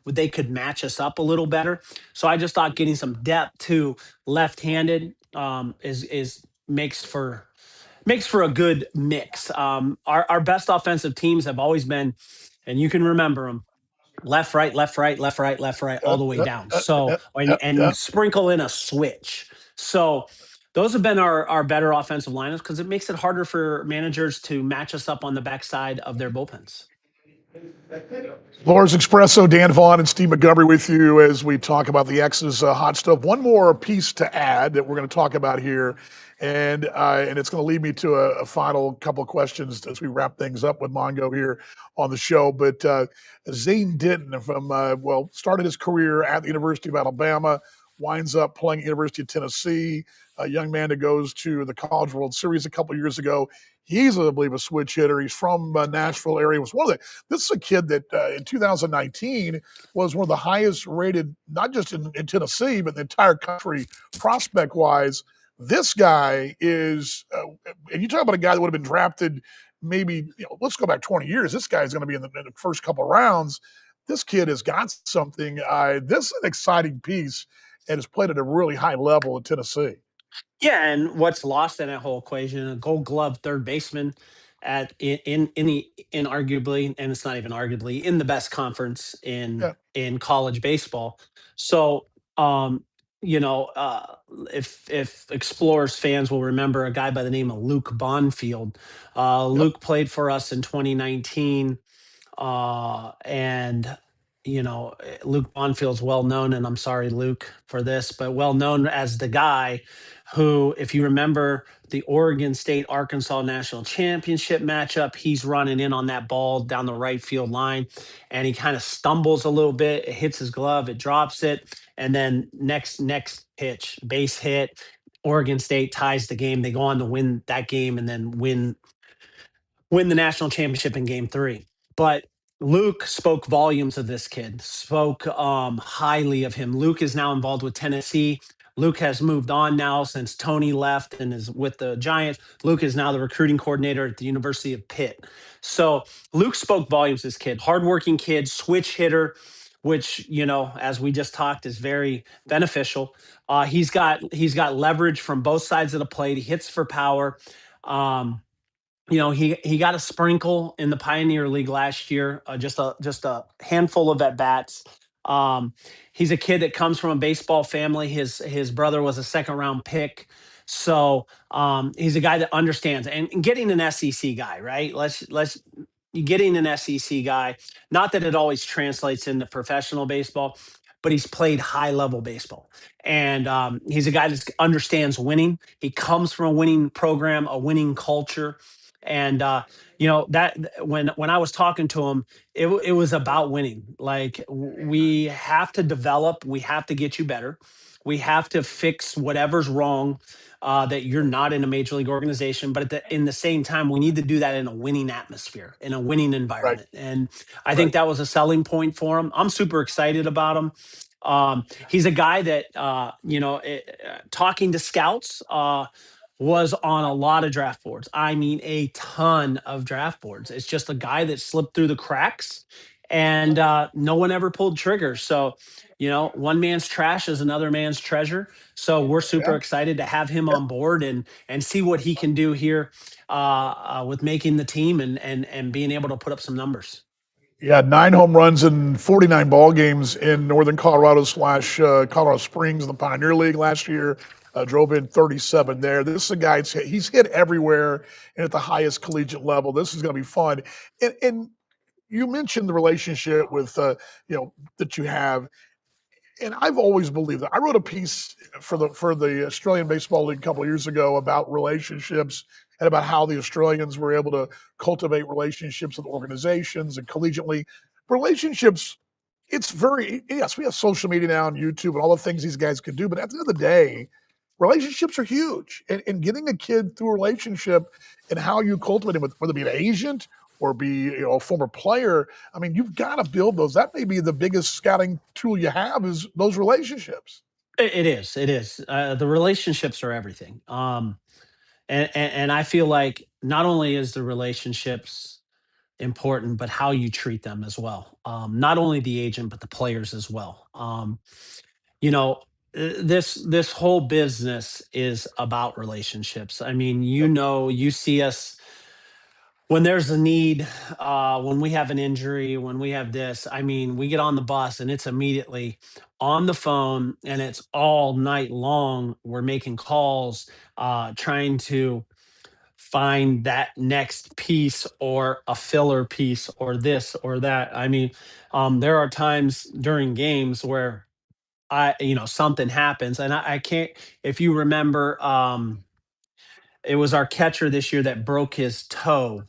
they could match us up a little better. So I just thought getting some depth to left-handed is makes for a good mix. Our best offensive teams have always been, and you can remember them, left, right, left, right, left, right, left, right, all Yeah. the way Yeah. down. Yeah. So, Yeah. Yeah. and Yeah. sprinkle in a switch. So, those have been our better offensive lineups because it makes it harder for managers to match us up on the backside of their bullpens. Lawrence Expresso, Dan Vaughn, and Steve Montgomery with you as we talk about the X's hot stuff. One more piece to add that we're going to talk about here, and it's going to lead me to a final couple of questions as we wrap things up with Mongo here on the show. But Zane Denton from started his career at the University of Alabama, winds up playing at University of Tennessee. A young man that goes to the College World Series a couple of years ago. He's, I believe, a switch hitter. He's from Nashville area. Was one of the This is a kid that in 2019 was one of the highest rated, not just in Tennessee, but the entire country prospect wise. This guy is, and you talk about a guy that would have been drafted maybe, let's go back 20 years. This guy is going to be in the first couple of rounds. This kid has got something. This is an exciting piece and has played at a really high level in Tennessee. Yeah, and what's lost in that whole equation, a Gold Glove third baseman at in arguably, and it's not even arguably, in the best conference Yeah, in college baseball. So, um, you know, uh, if Explorers fans will remember a guy by the name of Luke Bonfield. yep, Luke played for us in 2019, and Luke Bonfield's well known, and I'm sorry, Luke, for this, but well known as the guy who, if you remember the Oregon State Arkansas National Championship matchup, he's running in on that ball down the right field line, and he kind of stumbles a little bit. It hits his glove, it drops it, and then next pitch, base hit. Oregon State ties the game. They go on to win that game and then win the national championship in game three. But Luke spoke volumes of this kid, spoke highly of him. Luke is now involved with Tennessee. Luke has moved on now since Tony left and is with the Giants. Luke is now the recruiting coordinator at the University of Pitt. So Luke spoke volumes, this kid, hardworking kid, switch hitter, which, as we just talked, is very beneficial. He's got leverage from both sides of the plate. He hits for power. Um, he got a sprinkle in the Pioneer League last year, just a handful of at bats. Um, he's a kid that comes from a baseball family. His brother was a second round pick, so he's a guy that understands. And getting an SEC guy, right? Let's getting an SEC guy. Not that it always translates into professional baseball, but he's played high level baseball, and he's a guy that understands winning. He comes from a winning program, a winning culture, and that when I was talking to him, it was about winning. Like, we have to develop, we have to get you better, we have to fix whatever's wrong, that you're not in a major league organization, but in the same time, we need to do that in a winning atmosphere, in a winning Right. environment. And I Right. think that was a selling point for him. I'm super excited about him. He's a guy that, talking to scouts, was on a lot of draft boards. I mean, a ton of draft boards. It's just a guy that slipped through the cracks, and no one ever pulled triggers. So, one man's trash is another man's treasure. So we're super Yeah. excited to have him Yeah. on board and see what he can do here, with making the team and being able to put up some numbers. Yeah, 9 home runs in 49 ball games in Northern Colorado slash Colorado Springs in the Pioneer League last year. Drove in 37 there. This is a guy, he's hit everywhere and at the highest collegiate level. This is going to be fun. And you mentioned the relationship with, that you have. And I've always believed that. I wrote a piece for the Australian Baseball League a couple of years ago about relationships and about how the Australians were able to cultivate relationships with organizations and collegiately. Relationships, it's very, yes, we have social media now and YouTube and all the things these guys can do, but at the end of the day, relationships are huge. And getting a kid through a relationship and how you cultivate him, whether it be an agent or be a former player, I mean, you've got to build those. That may be the biggest scouting tool you have is those relationships. It is. It is. The relationships are everything. And I feel like not only is the relationships important, but how you treat them as well. Not only the agent, but the players as well. You know, this whole business is about relationships. I mean, Yep. you see us when there's a need, when we have an injury, when we have this. I mean, we get on the bus and it's immediately on the phone, and it's all night long. We're making calls, trying to find that next piece or a filler piece or this or that. I mean, there are times during games where something happens, and I can't. If you remember, it was our catcher this year that broke his toe,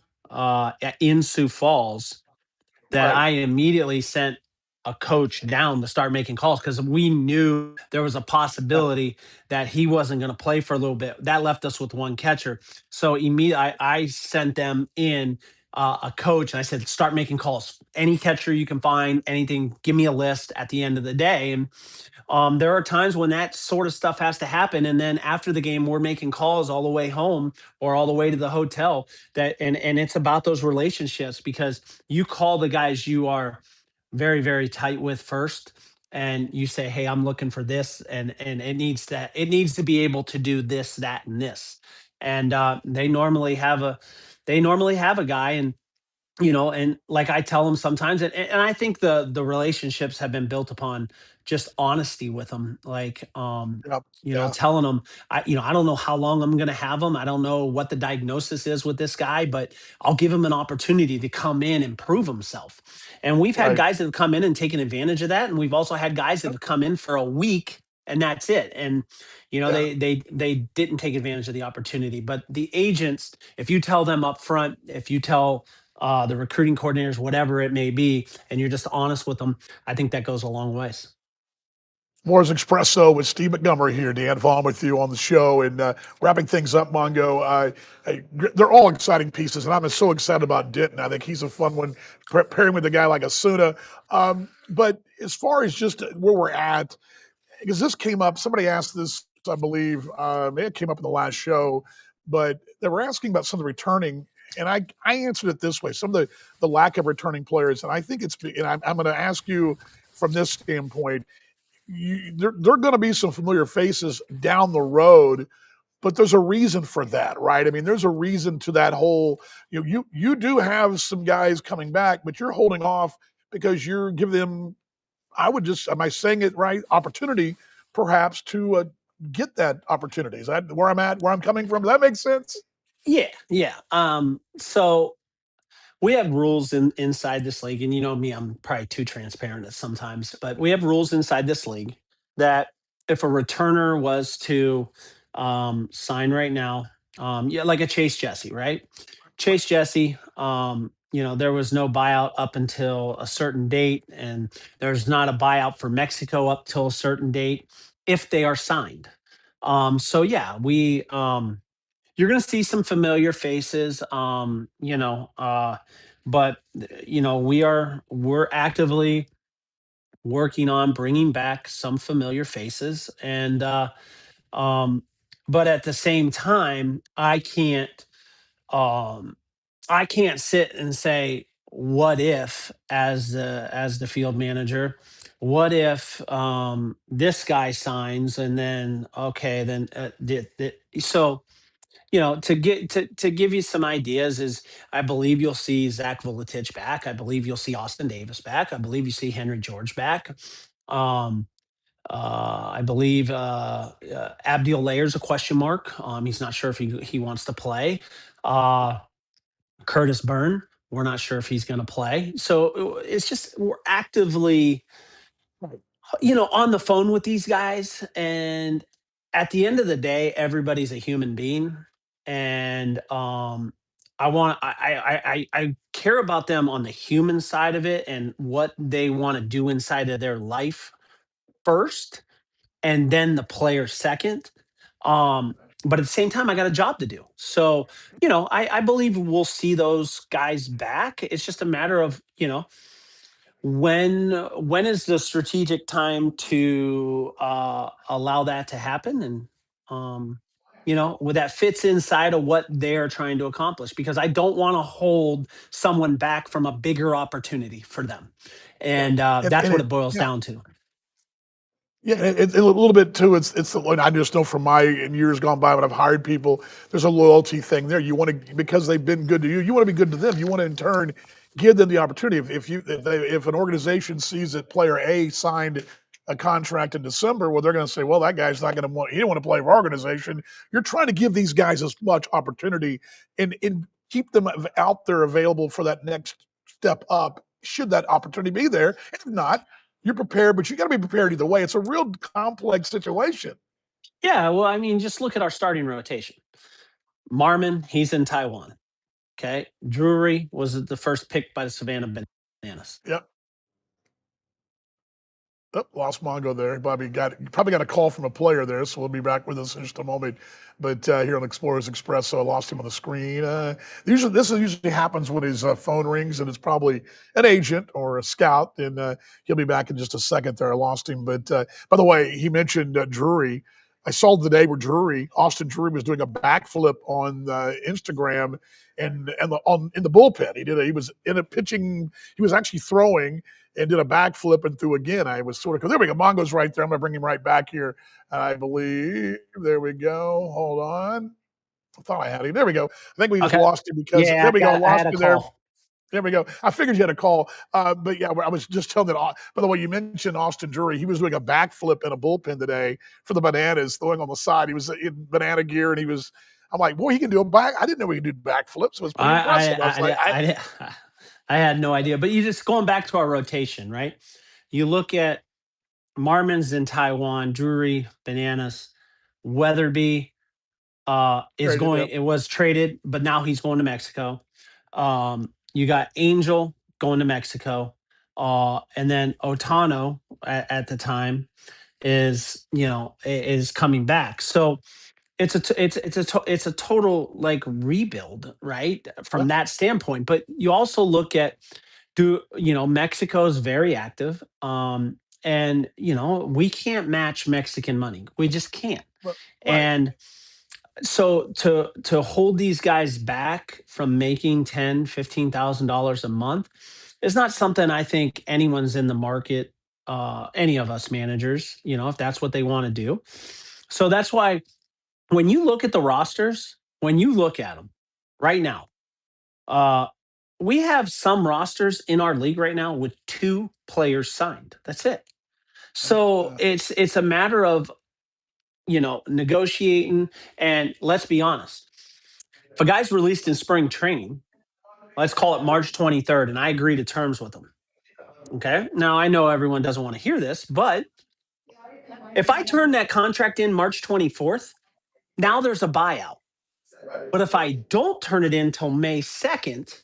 in Sioux Falls, that Right. I immediately sent a coach down to start making calls because we knew there was a Yeah. possibility that he wasn't going to play for a little bit. That left us with one catcher. So immediately I sent them in, a coach, and I said, start making calls. Any catcher you can find, anything, give me a list at the end of the day. And there are times when that sort of stuff has to happen, and then after the game, we're making calls all the way home or all the way to the hotel. And it's about those relationships, because you call the guys you are very, very tight with first, and you say, hey, I'm looking for this, and it needs to be able to do this, that, and this. And they normally have a guy. And and like I tell them sometimes, and I think the relationships have been built upon just honesty with them, like, Yep. Yeah. telling them, I don't know how long I'm going to have him. I don't know what the diagnosis is with this guy, but I'll give him an opportunity to come in and prove himself. And we've had Right. guys that have come in and taken advantage of that, and we've also had guys that Yep. have come in for a week and that's it. And Yeah. they didn't take advantage of the opportunity. But the agents, if you tell them up front, if you tell the recruiting coordinators, whatever it may be, and you're just honest with them, I think that goes a long ways. Moore's Expresso with Steve Montgomery here. Dan Vaughn with you on the show. And wrapping things up, Mongo, they're all exciting pieces. And I'm so excited about Denton. I think he's a fun one, pairing with a guy like Asuna. But as far as just where we're at, because this came up, somebody asked this, I believe, it came up in the last show, but they were asking about some of the returning. And I answered it this way: some of the lack of returning players, and I think and I'm going to ask you from this standpoint, there are going to be some familiar faces down the road, but there's a reason for that, right? I mean, there's a reason to that whole. You do have some guys coming back, but you're holding off because you're giving them. I would just, am I saying it right? Opportunity, perhaps, to get that opportunity. Is that where I'm at? Where I'm coming from? Does that make sense? Yeah, yeah. So we have rules inside this league, and you know me, I'm probably too transparent at sometimes, but we have rules inside this league that if a returner was to sign right now, yeah, like a Chase Jesse, right? Chase Jesse, there was no buyout up until a certain date, and there's not a buyout for Mexico up till a certain date if they are signed. So yeah, we you're going to see some familiar faces, but we're actively working on bringing back some familiar faces, and um, but at the same time, um, I can't sit and say, what if, as the field manager, what if this guy signs and then okay, then so to give you some ideas is I believe you'll see Zach Volatich back. I believe you'll see Austin Davis back. I believe you see Henry George back. Um, I believe Abdul Layer's a question mark. He's not sure if he wants to play. Uh, Curtis Byrne, we're not sure if he's going to play. So it's just we're actively Right. on the phone with these guys, and at the end of the day everybody's a human being, and I care about them on the human side of it and what they want to do inside of their life first, and then the player second. But at the same time I got a job to do, so I believe we'll see those guys back. It's just a matter of when is the strategic time to allow that to happen, and well, that fits inside of what they're trying to accomplish, because I don't want to hold someone back from a bigger opportunity for them, Yeah. and And that's what it, it boils yeah. down to. Yeah, a little bit too. It's the I just know from my in years gone by when I've hired people, there's a loyalty thing there. You want to, because they've been good to you. You want to be good to them. You want to in turn give them the opportunity. If an organization sees that player A signed a contract in December, well, they're going to say, well, that guy's not going to want. He didn't want to play for our organization. You're trying to give these guys as much opportunity and keep them out there available for that next step up. Should that opportunity be there? If not, you're prepared, but you got to be prepared either way. It's a real complex situation. Yeah, well, I mean, just look at our starting rotation. Marmon, he's in Taiwan. Okay, Drury was the first pick by the Savannah Bananas. Yep. Oh, lost Mongo there. Probably got a call from a player there, so we'll be back with us in just a moment. But here on Explorers Express, so I lost him on the screen. This usually happens when his phone rings, and it's probably an agent or a scout, and he'll be back in just a second. There, I lost him. But by the way, he mentioned Drury. I saw the day where Austin Drury, was doing a backflip on Instagram, and in the bullpen. He was in a pitching. He was actually throwing and did a backflip and threw again. I was sort of, there we go. Mongo's right there. I'm going to bring him right back here. I believe. There we go. Hold on. I thought I had him. There we go. I think we just Okay, lost him because, yeah, there we go. I Lost had a you there. call. There we go. I figured you had a call. But yeah, I was just telling that. By the way, you mentioned Austin Drury. He was doing a backflip in a bullpen today for the Bananas, throwing on the side. He was in banana gear, and he was. I'm like, boy, he can do a back. I didn't know he could do backflips. So it was pretty impressive. I was like, I had no idea. But you just going back to our rotation, right? You look at Marmon's in Taiwan, Drury, Bananas, Weatherby is traded going. him. It was traded, but now he's going to Mexico. You got Angel going to Mexico, and then Otano at the time is coming back. So it's a total like rebuild, right? Yeah, From that standpoint. But you also look at Mexico's very active, and we can't match Mexican money. We just can't. right. And so to hold these guys back from making 10, $15,000 a month is not something I think anyone's in the market, any of us managers, if that's what they want to do. So that's why when you look at the rosters, when you look at them right now, uh, we have some rosters in our league right now with two players signed. That's it. So Uh, it's a matter of negotiating. And let's be honest, if a guy's released in spring training, let's call it March 23rd, and I agree to terms with him. Okay. Now I know everyone doesn't want to hear this, but if I turn that contract in March 24th, now there's a buyout. But if I don't turn it in till May 2nd,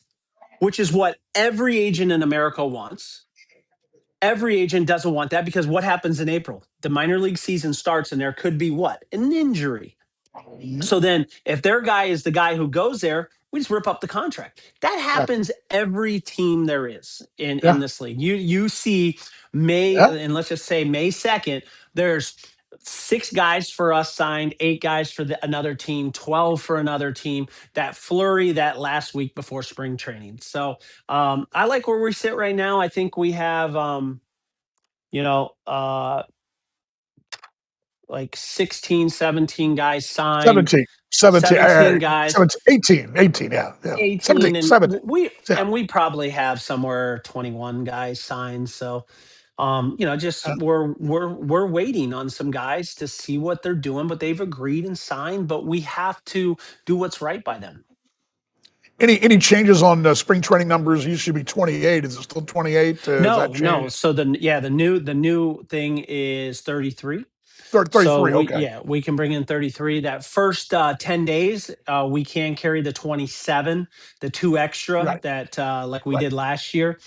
which is what every agent in America wants, every agent doesn't want that because what happens in April? The minor league season starts and there could be what? An injury. So then, if their guy is the guy who goes there, we just rip up the contract. That yeah, happens every team there is in yeah, this league. You see May, yeah. and let's just say May 2nd. There's 6 guys for us signed, 8 guys for another team, 12 for another team. That flurry that last week before spring training. So I like where we sit right now. I think we have you know uh like 16, 17 guys signed, 17, 17, 17 guys, 17, 18, 18. Yeah, yeah. 17, 18, and 17. Yeah. we probably have somewhere 21 guys signed. So just Uh, we're waiting on some guys to see what they're doing, but they've agreed and signed, but we have to do what's right by them. any changes on spring training numbers? It used to be 28. Is it still 28? Has that No. changed? So the new thing is 33. So 33. Okay. we can bring in 33. That first 10 days, we can carry the 27, the two extra Right. that like we Right. did last year.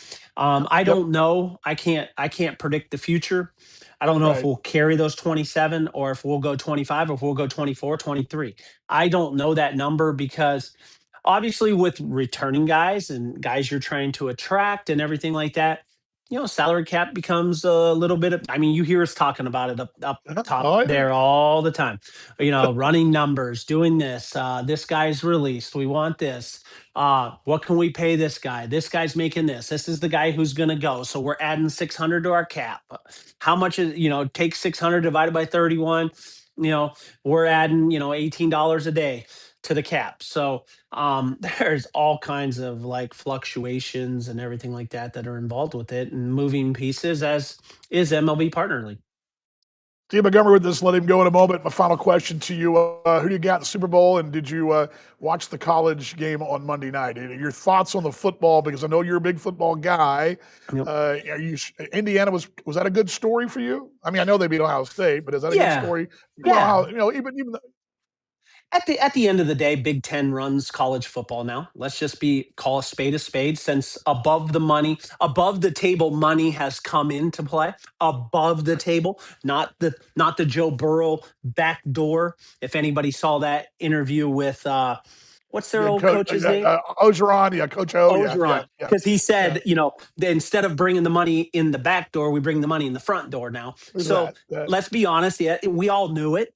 Yep. I Yep. don't know. I can't predict the future. I don't know if Right. we'll carry those 27 or if we'll go 25 or if we'll go 24, 23. I don't know that number because obviously with returning guys and guys you're trying to attract and everything like that, salary cap becomes a little bit of, I mean, you hear us talking about it up top Oh yeah. there all the time. Running numbers, doing this, this guy's released, we want this. What can we pay this guy? This guy's making this. This is the guy who's going to go. So we're adding 600 to our cap. How much is, take 600 divided by 31, you know, we're adding, $18 a day to the cap. So there's all kinds of like fluctuations and everything like that are involved with it and moving pieces, as is MLB Partner League. Steve Montgomery with this. Let him go in a moment. My final question to you: who do you got in the Super Bowl, and did you watch the college game on Monday night? And your thoughts on the football? Because I know you're a big football guy. Yep. Are you Indiana was that a good story for you? I mean, I know they beat Ohio State, but is that a good Yeah. story? Well, Yeah. how, even At the end of the day, Big Ten runs college football now. Let's just call a spade a spade. Since above the table money has come into play. Above the table, not the Joe Burrow back door. If anybody saw that interview with what's their yeah, old Coach coach's name? Ogeron, yeah, Coach O, yeah, yeah, Ogeron, yeah, because he yeah. said, instead of bringing the money in the back door, we bring the money in the front door now. Look at So that. That let's be honest, yeah, we all knew it.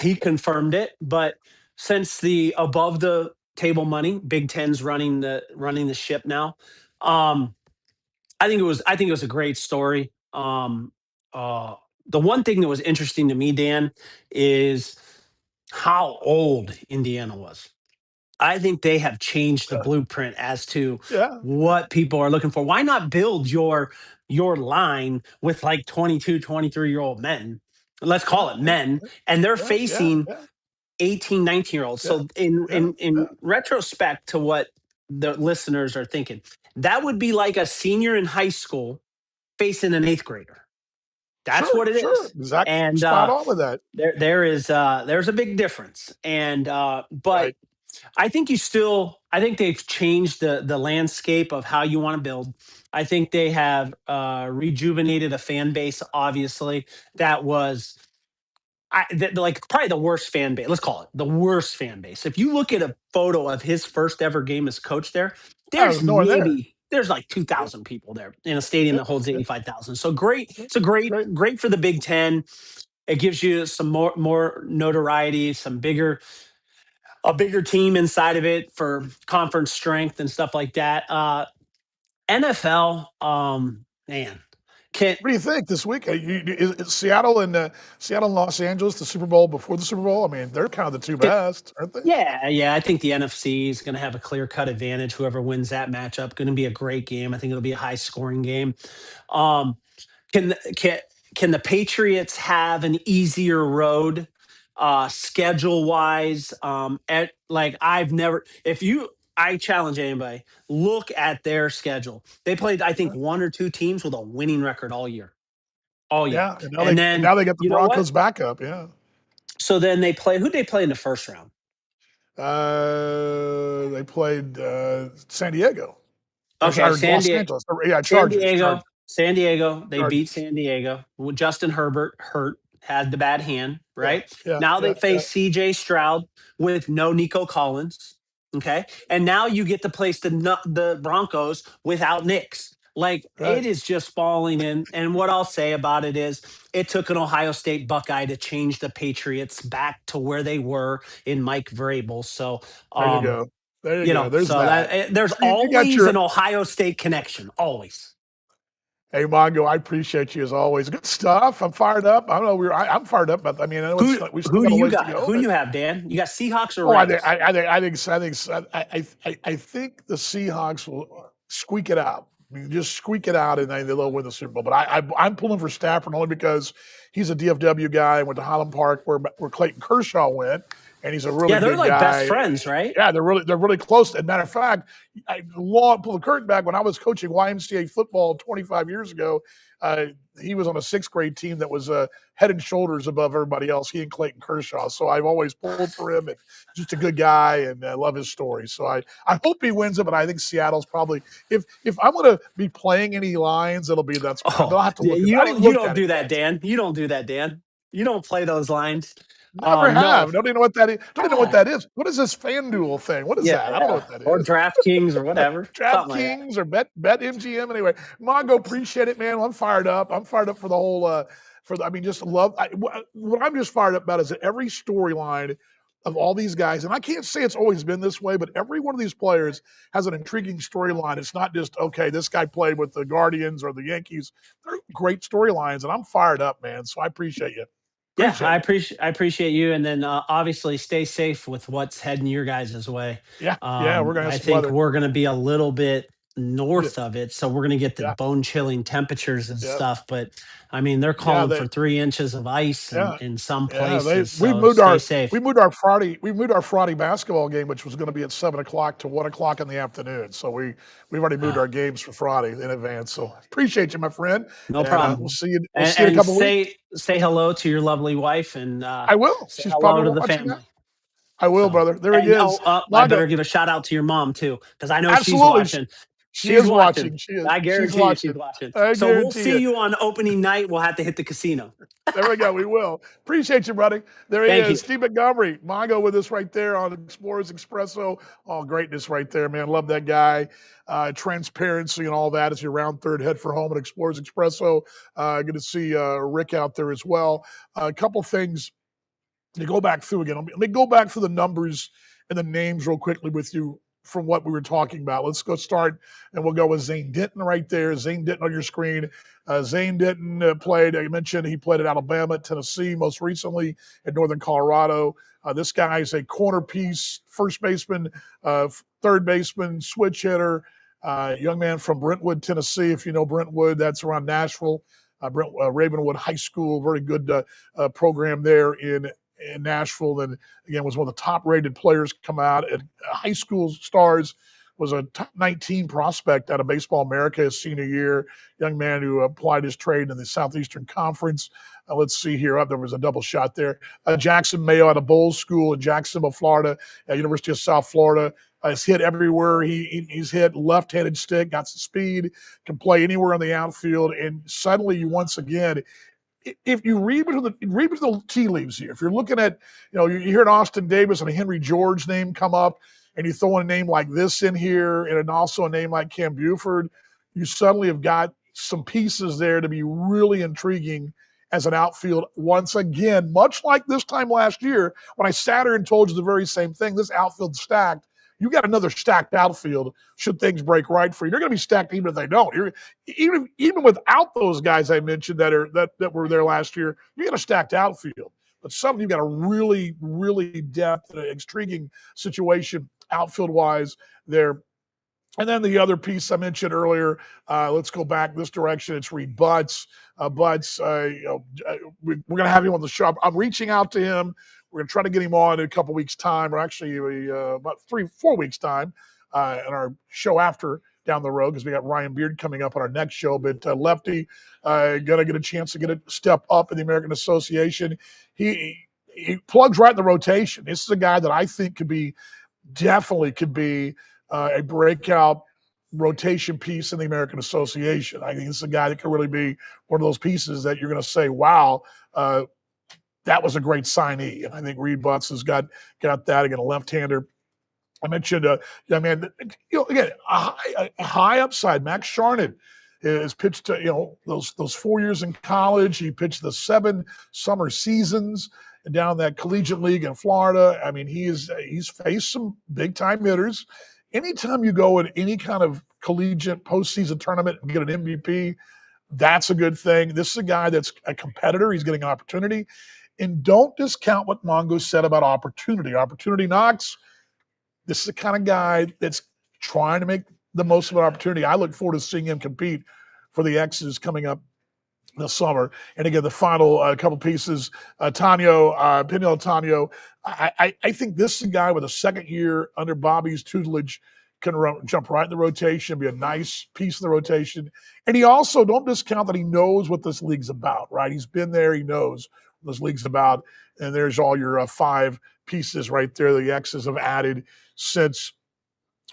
He confirmed it, but since the above the table money, Big Ten's running the ship now. Um, I think it was a great story. Uh, the one thing that was interesting to me, Dan, is how old Indiana was. I think they have changed the Yeah, blueprint as to yeah, yeah, what people are looking for. Why not build your line with like 22, 23-year-old men? Let's call yeah, it yeah, men, and they're yeah, yeah, facing yeah, 18, 19-year-olds. yeah, So in yeah, in retrospect to what the listeners are thinking, that would be like a senior in high school facing an eighth grader. That's sure, what it sure, is. exact And spot on with that, there's a big difference. And but right? I think they've changed the landscape of how you want to build. I think they have rejuvenated a fan base, obviously, that was like probably the worst fan base. Let's call it the worst fan base. If you look at a photo of his first ever game as coach there, Oh, there's no one there. there's like Yeah, 2,000 people there in a stadium yeah, that holds yeah, 85,000. So great. yeah, It's a great. great for the Big Ten. It gives you some more notoriety, some bigger a bigger team inside of it for conference strength and stuff like that. NFL, man, can What do you think this week? Is Seattle and Seattle and Los Angeles the Super Bowl before the Super Bowl? I mean, they're kind of the two can best, aren't they? yeah. I think the NFC is going to have a clear cut advantage. Whoever wins that matchup, going to be a great game. I think it'll be a high scoring game. Um, Can the- can the Patriots have an easier road schedule wise? At like I've never if you I challenge anybody, look at their schedule. They played, I think, Yeah, one or two teams with a winning record all year. All year. yeah, and And then now they got the you know what? Broncos backup. Yeah, So then they play who they play in the first round? they played San Diego Okay, or Los Angeles. Yeah, San Chargers, Diego, Chargers, San Diego, they beat Chargers. San Diego. Well, Justin Herbert hurt, had the bad hand, Yeah, right? yeah, Now yeah, they yeah. face CJ Stroud with no Nico Collins. Okay. And now you get to place the Broncos without Knicks. Like Right. it is just falling in. And what I'll say about it is it took an Ohio State Buckeye to change the Patriots back to where they were in Mike Vrabel. So, There you um, go. There you go. There's so that. that there's You got always your an Ohio State connection. Always. Hey, Mongo, I appreciate you as always. Good stuff. I'm fired up. I don't know. I'm fired up, but I mean, I know it's we still Who got do a you ways to got? go, Who do but you have, Dan? You got Seahawks or oh, Rams? I think the Seahawks will squeak it out. I mean, just squeak it out, and they'll win the Super Bowl. But I'm pulling for Stafford only because he's a DFW guy. Went to Highland Park where Clayton Kershaw went, and he's a really Yeah, they're good like best guy. friends, right? Yeah, they're really close. As a matter of fact, pull the curtain back when I was coaching YMCA football 25 years ago. Uh, he was on a sixth grade team that was head and shoulders above everybody else. He and Clayton Kershaw. So I've always pulled for him, and just a good guy, and I love his story. So I hope he wins it, but I think Seattle's probably if I'm going to be playing any lines, it'll be that's fine. Oh, I'll have to yeah, look at that. I didn't you look don't at it do that, yet. Dan. You don't do that, Dan. You don't play those lines. Never No. have. Don't even know what that is. Don't even know what Ah, that is. What is this FanDuel thing? What is yeah, that? I don't know yeah. what that Or is. DraftKings or whatever. Something like that. DraftKings or Bet MGM. Anyway, Mongo, appreciate it, man. Well, I'm fired up. I'm fired up for the whole. I mean, just love. What I'm just fired up about is that every storyline of all these guys, and I can't say it's always been this way, but every one of these players has an intriguing storyline. It's not just okay, this guy played with the Guardians or the Yankees. They're great storylines, and I'm fired up, man. So I appreciate you. Yeah, Appreciate you. I appreciate you, and then obviously stay safe with what's heading your guys' way. Yeah, yeah, we're gonna have I some think weather. we're going to be a little bit Yeah, north of it, so we're going to get the yeah, bone chilling temperatures and yeah. stuff. But I mean, they're Yeah, calling they for 3 inches of ice yeah, in some yeah, they places. So stay safe. we moved our Friday basketball game, which was gonna be at 7 o'clock to 1 o'clock in the afternoon. So we've already moved Uh, our games for Friday in advance. So appreciate you, my friend, no and problem. we'll see you in a And couple of weeks. say hello to your lovely wife and I will. say She's hello probably to the watching now. family. I will, So, brother. There he and is. I Mongo, better give a shout out to your mom too, because I know she's absolutely. watching. She She's is watching. watching. She is. I She's guarantee you she's watching. watching. I So we'll guarantee see you. you on opening night. We'll have to hit the casino. There we go. We will. Appreciate you, buddy. There he Thank is. you. Steve Montgomery. Mongo with us right there on Explorers Expresso. All greatness right there, man. Love that guy. Transparency and all that as your round third head for home at Explorers Expresso. Good to see Rick out there as well. A couple things to go back through again. Let me go back through the numbers and the names real quickly with you. from what we were talking about. Let's go start, and we'll go with Zane Denton right there. Zane Denton on your screen. Zane Denton played, I mentioned he played at Alabama, Tennessee, most recently at Northern Colorado. This guy is a corner piece, first baseman, third baseman, switch hitter, young man from Brentwood, Tennessee. If you know Brentwood, that's around Nashville. Ravenwood High School, very good program there in Nashville, and again was one of the top-rated players come out at high school stars. Was a top 19 prospect out of Baseball America his senior year. Young man who applied his trade in the Southeastern Conference. Let's see here. There was a double shot there. Jackson Mayo out of Bowles School in Jacksonville, Florida, University of South Florida. He's hit everywhere. He's hit left-handed stick, got some speed, can play anywhere on the outfield, and suddenly you once again, if you read between the tea leaves here, if you're looking at, you hear an Austin Davis and a Henry George name come up, and you throw in a name like this in here, and also a name like Cam Buford, you suddenly have got some pieces there to be really intriguing as an outfield once again, much like this time last year when I sat here and told you the very same thing. This outfield stacked. You got another stacked outfield should things break right for you. They're going to be stacked even if they don't. Even without those guys I mentioned that were there last year, you got a stacked outfield. But some of you got a really, really depth, intriguing situation outfield wise there. And then the other piece I mentioned earlier, let's go back this direction. It's Reed Butts. Butts, we're going to have him on the show. I'm reaching out to him. We're going to try to get him on in a couple weeks' time, or actually about 3-4 weeks' time, in our show after down the road, because we got Ryan Beard coming up on our next show. But Lefty, going to get a chance to get a step up in the American Association. He plugs right in the rotation. This is a guy that I think definitely could be a breakout rotation piece in the American Association. I think it's a guy that could really be one of those pieces that you're going to say, wow, that was a great signee. And I think Reed Butts has got that. Again, a left-hander. I mentioned, young man, again, a high upside. Max Charnon has pitched, those 4 years in college. He pitched the 7 summer seasons down that collegiate league in Florida. I mean, he's faced some big time hitters. Anytime you go in any kind of collegiate postseason tournament and get an MVP, that's a good thing. This is a guy that's a competitor. He's getting an opportunity. And don't discount what Mongo said about opportunity. Opportunity knocks. This is the kind of guy that's trying to make the most of an opportunity. I look forward to seeing him compete for the X's coming up this summer. And again, the final couple pieces, Tanyo, Pinel Tanyo. I think this is a guy with a second year under Bobby's tutelage can jump right in the rotation, be a nice piece of the rotation. And he also, don't discount that he knows what this league's about, right? He's been there. He knows what this league's about. And there's all your 5 pieces right there the X's have added since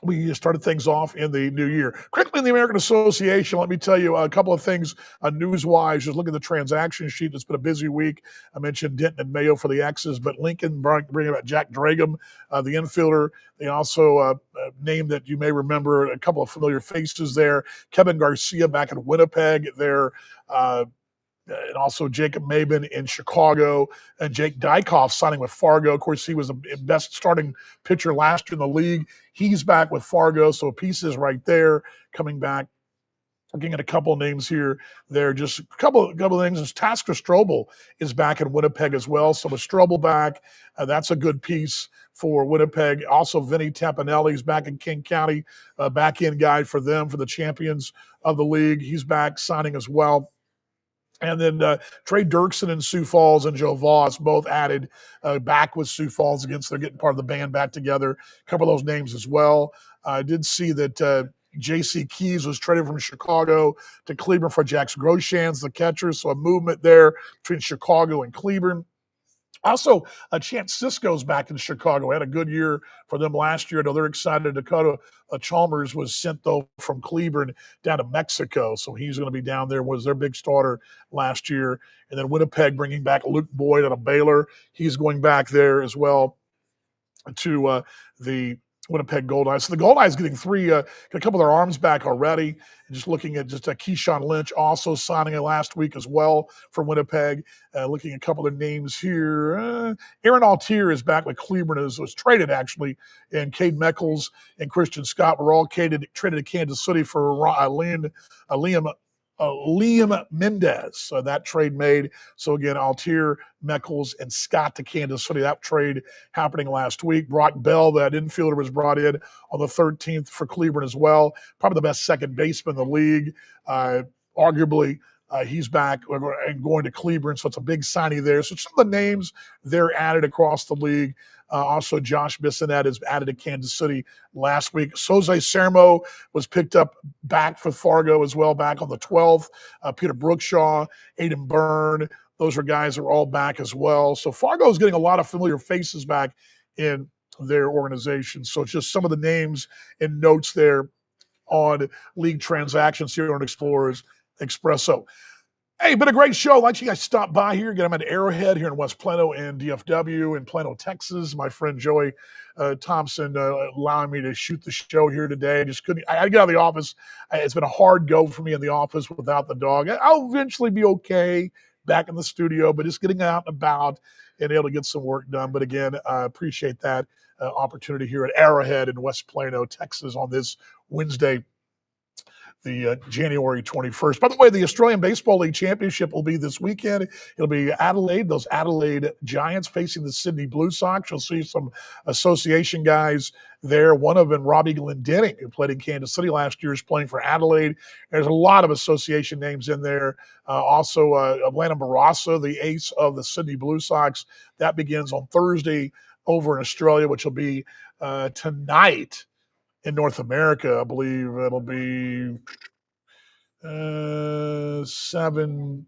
we started things off in the new year. Quickly in the American Association, let me tell you a couple of things news-wise. Just look at the transaction sheet. It's been a busy week. I mentioned Denton and Mayo for the X's, but Lincoln bringing about Jack Dragum, the infielder. They also named that you may remember a couple of familiar faces there. Kevin Garcia back in Winnipeg. There. And also Jacob Maben in Chicago, and Jake Dykoff signing with Fargo. Of course, he was the best starting pitcher last year in the league. He's back with Fargo, so pieces right there coming back. Looking at a couple of names here, there just a couple of things. Tasker Strobel is back in Winnipeg as well, so with Strobel back, that's a good piece for Winnipeg. Also, Vinny Tampanelli is back in King County, back-end guy for them, for the champions of the league. He's back signing as well. And then Trey Dirksen and Sioux Falls and Joe Voss both added back with Sioux Falls against. They're getting part of the band back together. A couple of those names as well. I did see that J.C. Keys was traded from Chicago to Cleveland for Jax Groshans, the catcher. So a movement there between Chicago and Cleveland. Also, Chance Cisco's back in Chicago. Had a good year for them last year. I know they're excited. Dakota Chalmers was sent, though, from Cleveland down to Mexico. So he's going to be down there, was their big starter last year. And then Winnipeg bringing back Luke Boyd out of Baylor. He's going back there as well to the Winnipeg Goldeyes. So the Goldeyes getting got a couple of their arms back already. And just looking at just Keyshawn Lynch also signing it last week as well for Winnipeg. Looking at a couple of names here. Aaron Altier is back with Cleveland, was traded actually, and Cade Meckles and Christian Scott were all traded to Kansas City for Liam Mendez. So that trade made. So again, Altier, Meckles, and Scott to Kansas City. That trade happening last week. Brock Bell, that infielder, was brought in on the 13th for Cleveland as well. Probably the best second baseman in the league. Arguably, he's back and going to Cleveland, so it's a big signing there. So some of the names they're added across the league. Also, Josh Bissonette is added to Kansas City last week. Jose Sermo was picked up back for Fargo as well, back on the 12th. Peter Brookshaw, Aiden Byrne, those are guys that are all back as well. So Fargo is getting a lot of familiar faces back in their organization. So it's just some of the names and notes there on league transactions here on Explorers Expresso. Hey, been a great show. I'd like you guys to stop by here. Again, I'm at Arrowhead here in West Plano and DFW in Plano, Texas. My friend Joey Thompson allowing me to shoot the show here today. Just couldn't. I get out of the office. It's been a hard go for me in the office without the dog. I'll eventually be okay back in the studio, but just getting out and about and able to get some work done. But again, I appreciate that opportunity here at Arrowhead in West Plano, Texas on this Wednesday, the January 21st. By the way, the Australian Baseball League Championship will be this weekend. It'll be Adelaide, those Adelaide Giants facing the Sydney Blue Sox. You'll see some association guys there. One of them, Robbie Glendenning, who played in Kansas City last year, is playing for Adelaide. There's a lot of association names in there. Also, Atlanta Barraza, the ace of the Sydney Blue Sox. That begins on Thursday over in Australia, which will be tonight. In North America, I believe it'll be 7.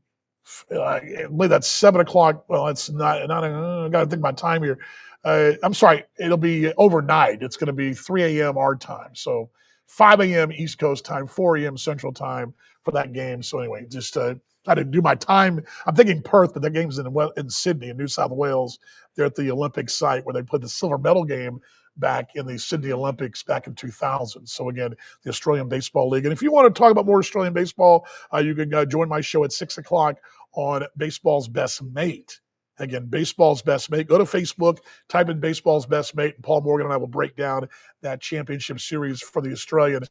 I believe that's 7 o'clock. Well, it's not. I got to think about time here. I'm sorry. It'll be overnight. It's going to be 3 a.m. our time. So 5 a.m. East Coast time, 4 a.m. Central time for that game. So anyway, just I didn't do my time. I'm thinking Perth, but that game's in Sydney, in New South Wales. They're at the Olympic site where they played the silver medal game back in the Sydney Olympics back in 2000. So again, the Australian Baseball League. And if you want to talk about more Australian baseball, you can join my show at 6 o'clock on Baseball's Best Mate. Again, Baseball's Best Mate. Go to Facebook, type in Baseball's Best Mate, and Paul Morgan and I will break down that championship series for the Australian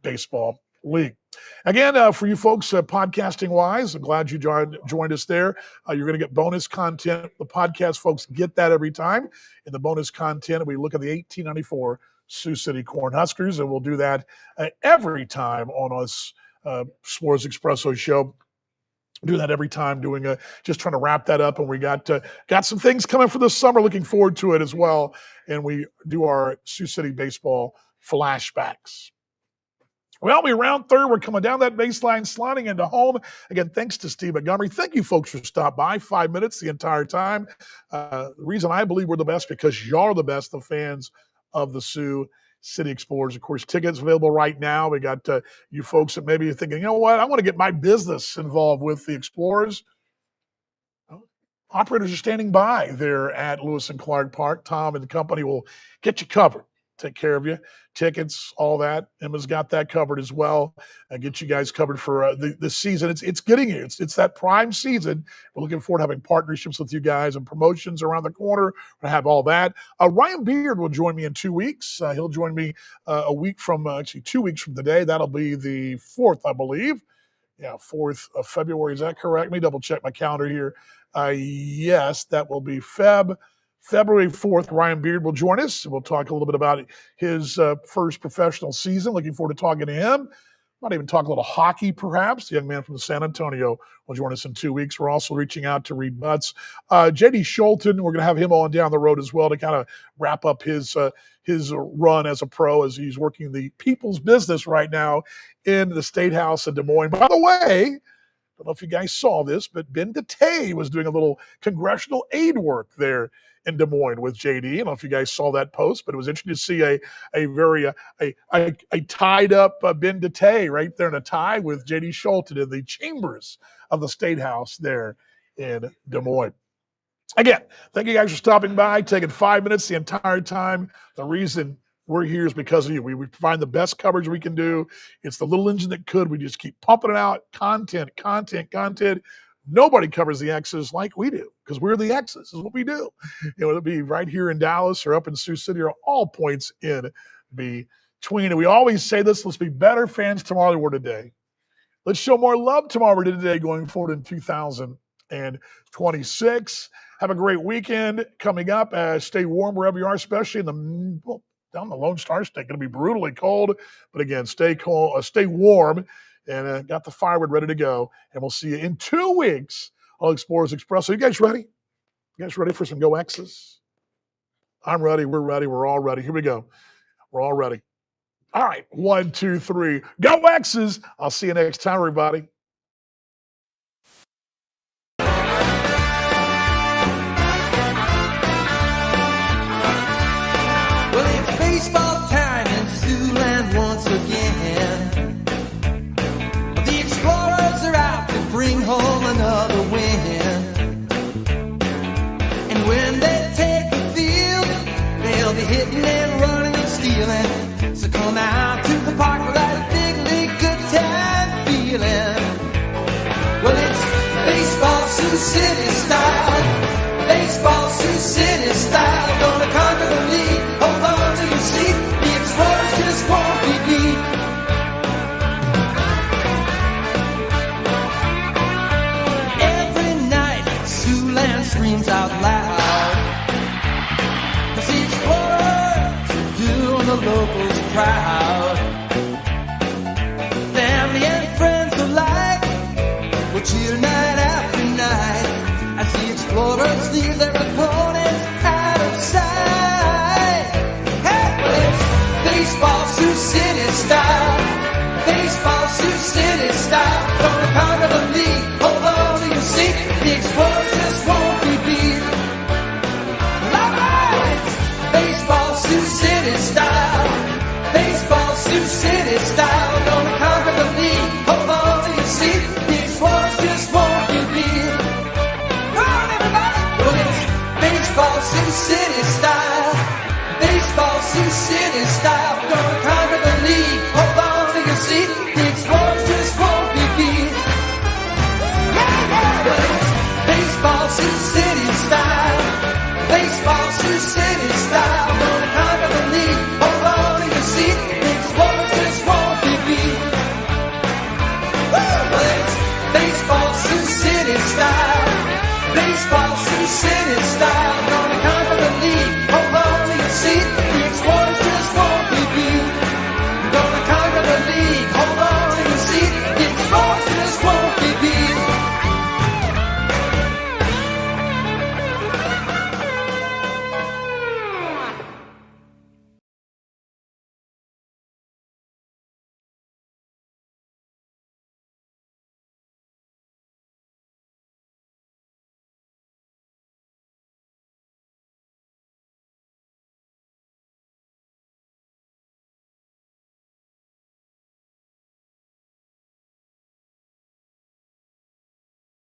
Baseball League. Again, for you folks, podcasting wise, I'm glad you joined us there. You're going to get bonus content. The podcast folks get that every time. In the bonus content, we look at the 1894 Sioux City Cornhuskers, and we'll do that every time on us Sports Expresso show. Do that every time, just trying to wrap that up, and we got some things coming for this summer. Looking forward to it as well, and we do our Sioux City baseball flashbacks. Well, we round third. We're coming down that baseline, sliding into home. Again, thanks to Steve Montgomery. Thank you, folks, for stopping by. 5 minutes the entire time. The reason I believe we're the best, because y'all are the best, the fans of the Sioux City Explorers. Of course, tickets available right now. We got you folks that maybe are thinking, you know what, I want to get my business involved with the Explorers. Operators are standing by there at Lewis and Clark Park. Tom and the company will get you covered. Take care of you. Tickets, all that. Emma's got that covered as well. Get you guys covered for the season. It's getting here. It's that prime season. We're looking forward to having partnerships with you guys and promotions around the corner. We'll have all that. Ryan Beard will join me in 2 weeks. He'll join me a week from, actually 2 weeks from today. That'll be the 4th, I believe. Yeah, 4th of February. Is that correct? Let me double check my calendar here. Yes, that will be February 4th. Ryan Beard will join us. We'll talk a little bit about his first professional season. Looking forward to talking to him. Might even talk a little hockey, perhaps. The young man from San Antonio will join us in 2 weeks. We're also reaching out to Reed Butts. J.D. Schulten, we're going to have him on down the road as well to kind of wrap up his run as a pro, as he's working the people's business right now in the State House in Des Moines. By the way, I don't know if you guys saw this, but Ben DeTay was doing a little congressional aid work there in Des Moines with JD. I don't know if you guys saw that post, but it was interesting to see a tied up Ben DeTay right there in a tie with JD Schulten in the chambers of the State House there in Des Moines. Again, thank you guys for stopping by, taking 5 minutes the entire time. The reason we're here is because of you. We provide the best coverage we can do. It's the little engine that could. We just keep pumping it out. Content, content, content. Nobody covers the X's like we do because we're the X's. This is what we do. It'll be right here in Dallas or up in Sioux City or all points in between. And we always say this, let's be better fans tomorrow than we were today. Let's show more love tomorrow than we did today going forward in 2026. Have a great weekend coming up. Stay warm wherever you are, especially in the down the Lone Star State. Going to be brutally cold, but again, stay cold, stay warm, and got the firewood ready to go. And we'll see you in 2 weeks on Explorers Expresso. You guys ready? You guys ready for some Go X's? I'm ready. We're ready. We're all ready. Here we go. We're all ready. All right. 1, 2, 3. Go X's. I'll see you next time, everybody. Well, it's baseball time in Siouxland once again. The Explorers are out to bring home another win. And when they take the field, they'll be hitting and running and stealing. So come out to the park for that big league good time feeling. Well, it's baseball Sioux City style. Baseball Sioux City style. Gonna conquer the league. Hold on to your seat. The Explorers just won't be beat. Every night, Siouxland screams out loud. 'Cause the Explorers are doing the locals proud. Family and friends alike will cheer night after night as the Explorers leave their opponents out of sight. Hey, well, it's baseball Sioux City style. Baseball Sioux City style. Gonna conquer the league. Hold on to your seat. The Explorers just won't be beat. All right, baseball Sioux City style. Baseball Sioux City style. Gonna conquer